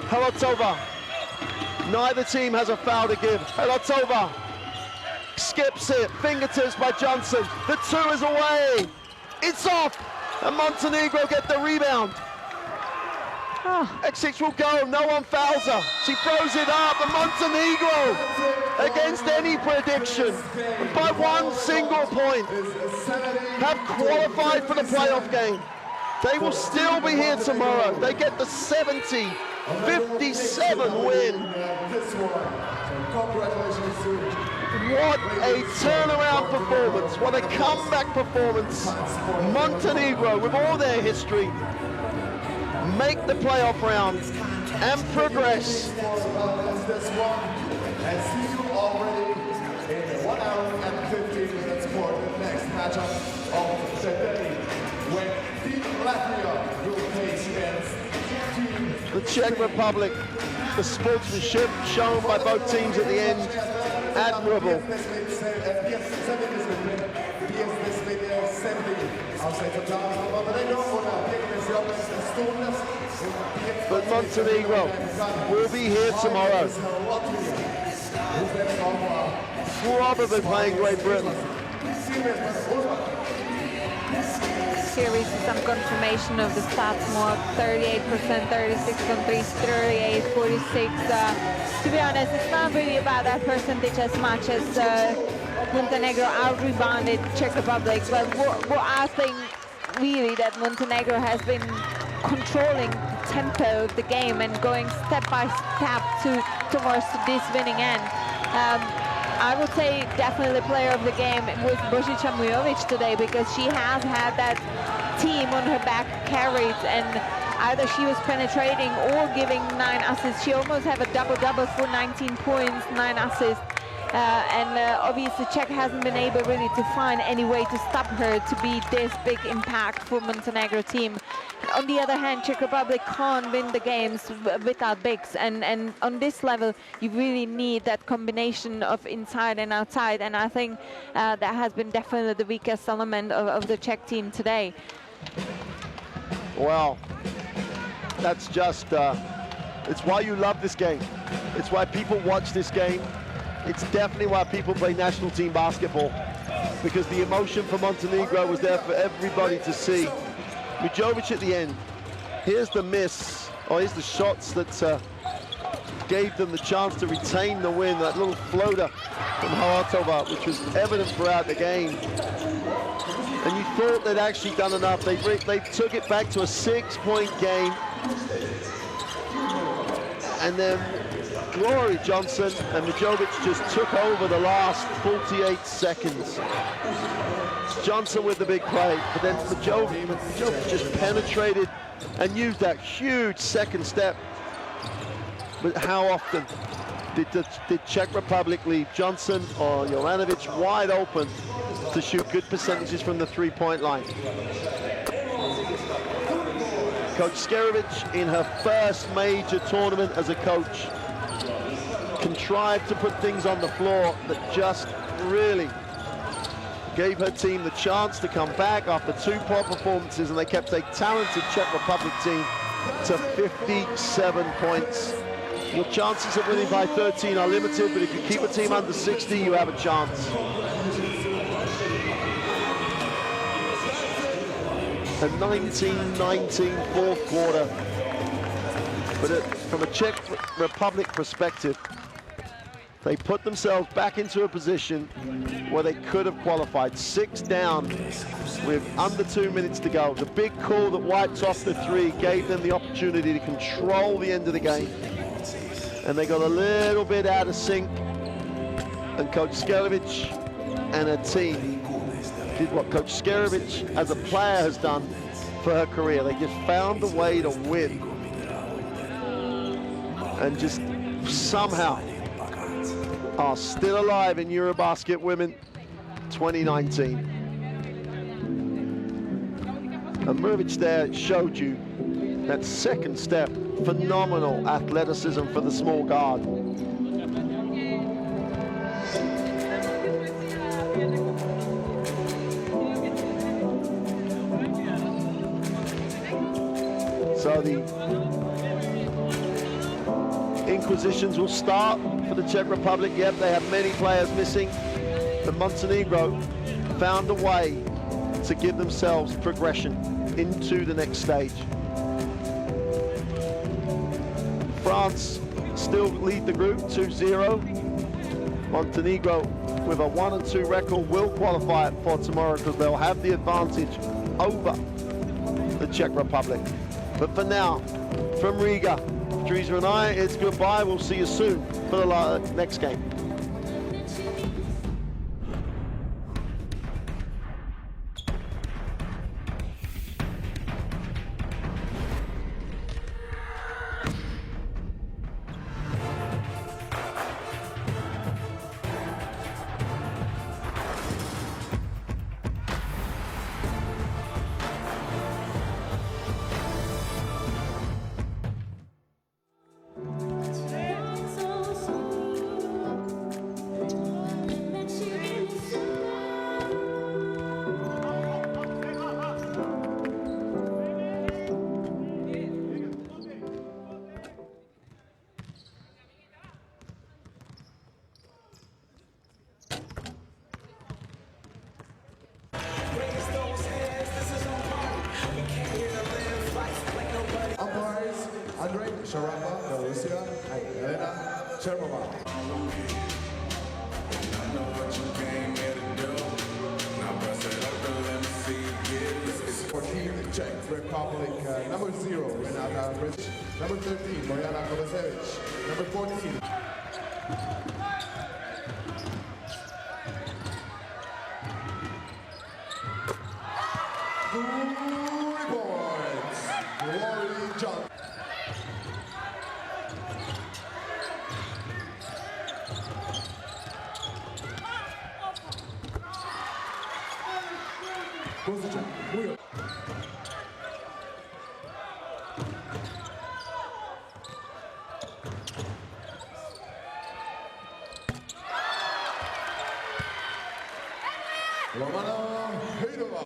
Helatova. Neither team has a foul to give. Helatova skips it, fingertips by Johnson. The two is away. It's off, and Montenegro get the rebound. X6 will go, no one fouls her. She throws it up, and Montenegro, against any prediction, by one single point, have qualified for the playoff game. They will still be here tomorrow. They get the 70-57 win. What a turnaround performance, what a comeback performance. Montenegro, with all their history, make the playoff round and progress. And see you already in 1 hour and 15 minutes for the next matchup of the day, when Team Latvia will face against Team The Czech Republic, the sportsmanship shown by both teams at the end, admirable. But Montenegro will be here tomorrow. Probably playing Great Britain. Here we see some confirmation of the stats, Mark. 38%, 36 from three, 38, 46. To be honest, it's not really about that percentage as much as Montenegro out-rebounded Czech Republic. But what I think really that Montenegro has been controlling the tempo of the game and going step by step towards this winning end. I would say definitely player of the game was Božica Mujovic today, because she has had that team on her back carried, and either she was penetrating or giving 9 assists. She almost had a double-double for 19 points, 9 assists. Obviously Czech hasn't been able really to find any way to stop her to be this big impact for Montenegro team. On the other hand, Czech Republic can't win the games without bigs, and on this level you really need that combination of inside and outside, and I think that has been definitely the weakest element of the Czech team today. Well, that's just, it's why you love this game. It's why people watch this game. It's definitely why people play national team basketball, because the emotion for Montenegro was there for everybody to see. Mujovic at the end. Here's the miss, or here's the shots that gave them the chance to retain the win. That little floater from Halatova, which was evident throughout the game. And you thought they'd actually done enough. They took it back to a 6-point game. And then Glory Johnson and Mijovic just took over the last 48 seconds. Johnson with the big play, but then Mijovic just penetrated and used that huge second step. But how often did Czech Republic leave Johnson or Jovanovic wide open to shoot good percentages from the three-point line? Coach Skerovic, in her first major tournament as a coach, contrived to put things on the floor that just really gave her team the chance to come back after two poor performances, and they kept a talented Czech Republic team to 57 points. Your chances of winning by 13 are limited, but if you keep a team under 60, you have a chance. A 19-19 fourth quarter. But from a Czech Republic perspective, they put themselves back into a position where they could have qualified. 6 down with under 2 minutes to go. The big call that wiped off the three gave them the opportunity to control the end of the game. And they got a little bit out of sync. And Coach Skerovic and her team did what Coach Skerovic as a player has done for her career. They just found a way to win. And just somehow are still alive in EuroBasket Women 2019. And Murvic there showed you that second step, phenomenal athleticism for the small guard. So the inquisitions will start for the Czech Republic. Yep, they have many players missing. But Montenegro found a way to give themselves progression into the next stage. France still lead the group 2-0. Montenegro with a 1-2 record will qualify for tomorrow because they'll have the advantage over the Czech Republic. But for now, from Riga, Teresa and I, it's goodbye. We'll see you soon for the next game. Umpires, Andrei Sharapa, Russia, and Elena Chermova. For Team Czech Republic, number 0, Renata Rich. Number 13, Bojana Kovacevic. Number 14. Glory Johnson. Position. Wheel. Romana Heidova.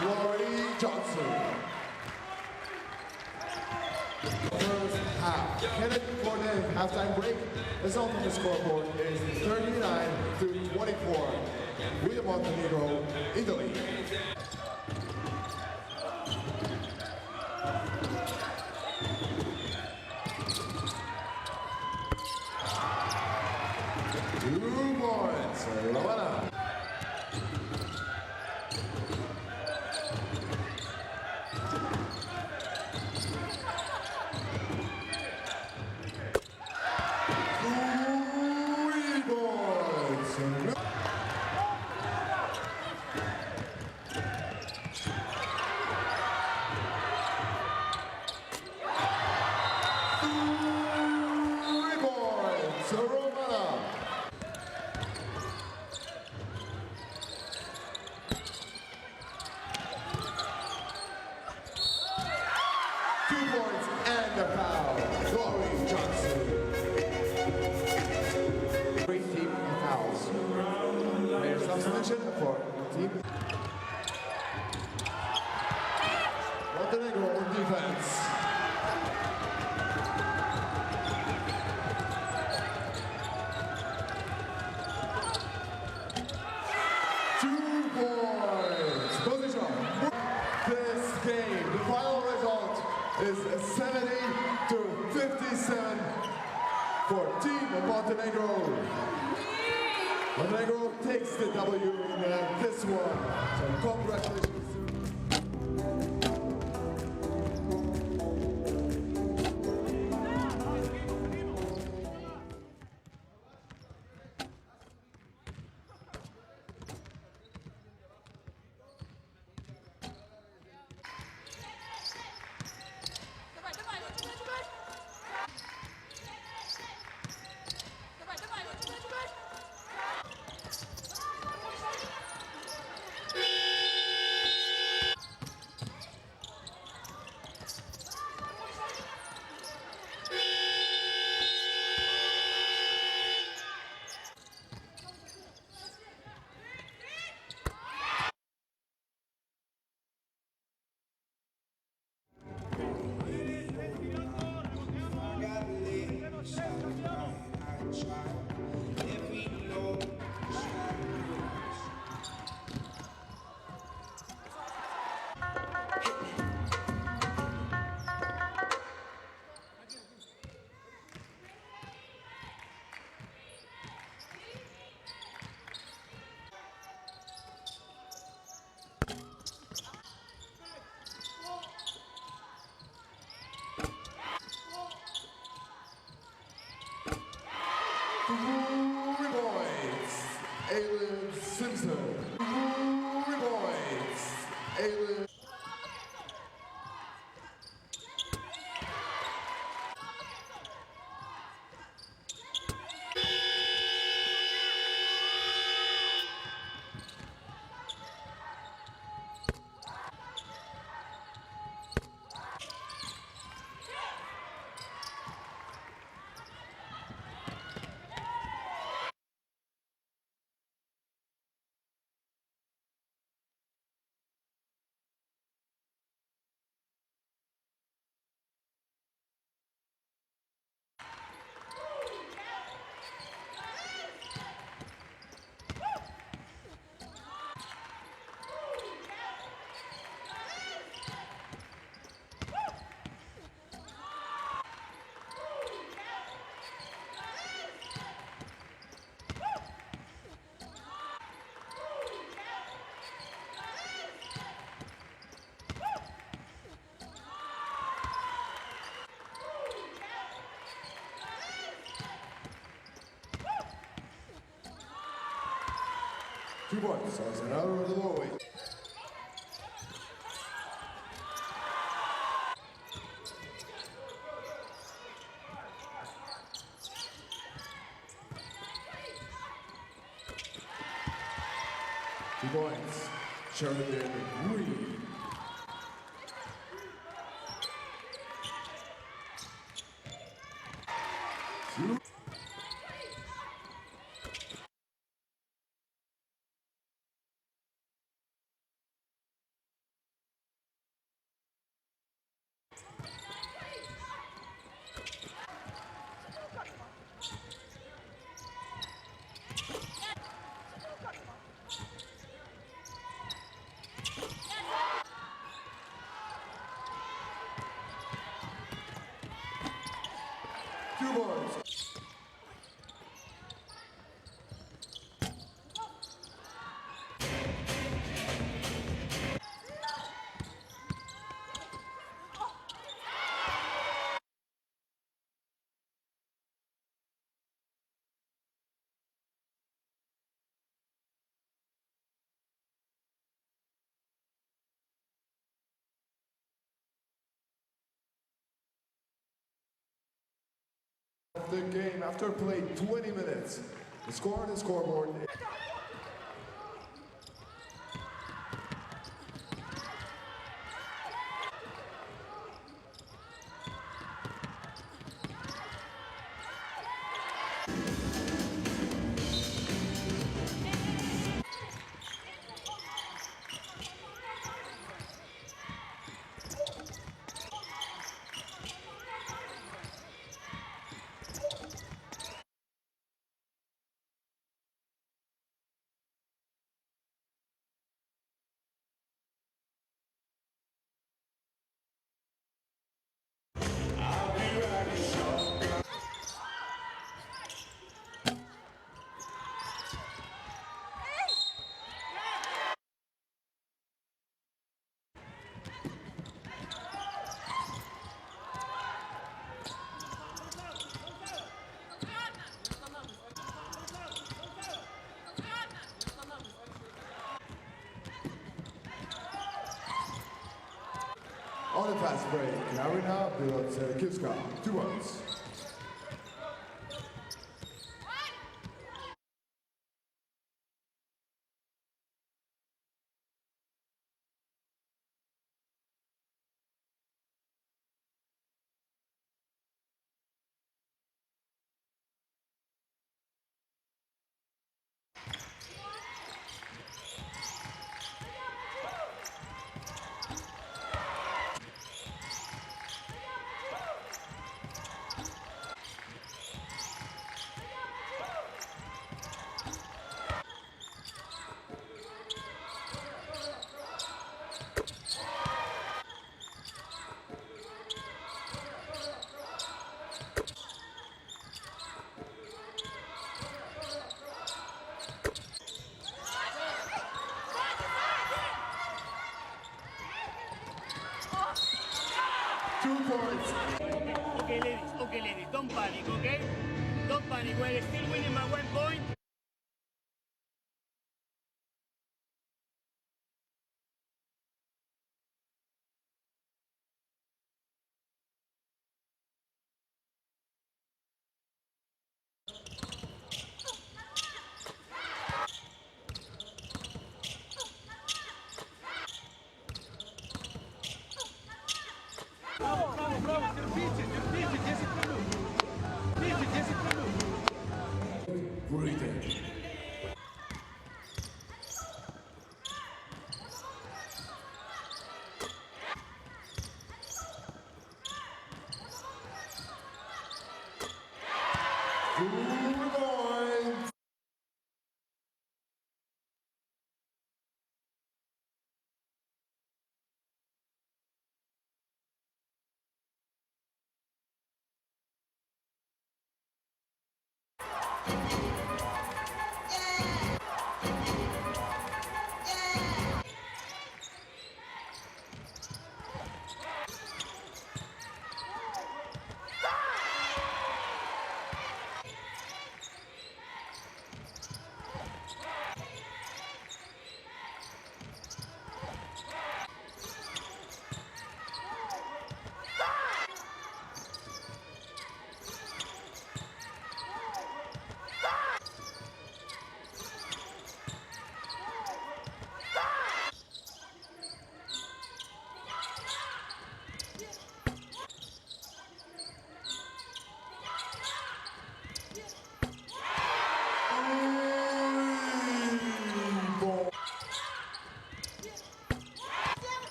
Glory Johnson. First half. Headed for the halftime break. The result on the scoreboard is 39-24. With Montenegro, Italy. 2 points, Romana. For team Montenegro on defense. Position. This game, the final result is 70-57 for Team Montenegro. Montenegro takes the W in this one. So congratulations. Two points, so it's another of the low weight. Two points, Sheridan Reed. of the game after play 20 minutes. The score on the scoreboard. On the fast break, Arena builds Kiska, 2 points. Okay, ladies, don't panic, okay? Don't panic, we're still winning by 1 point. Браво, терпите, 10 минут. 10 минут. Breathing.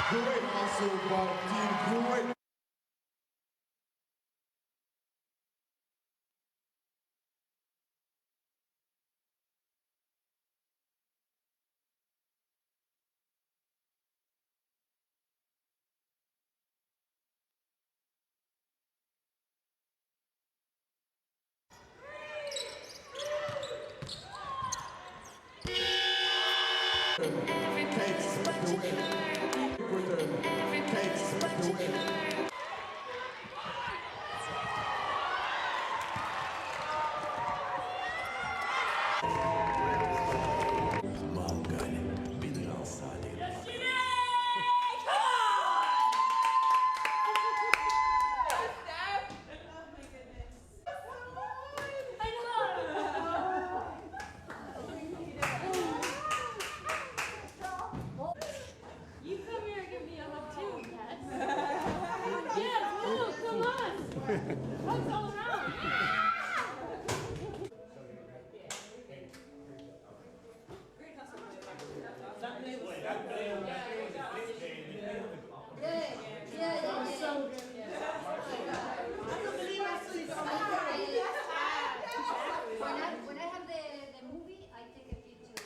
Great hustle by Team Great. Takes the win. Britain takes the win. You come here and give me a hug too, Kat. Yeah, move, come on. Hugs all around. When I have the movie, I take a picture.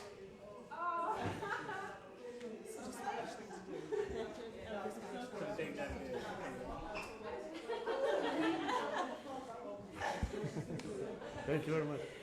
Thank you very much.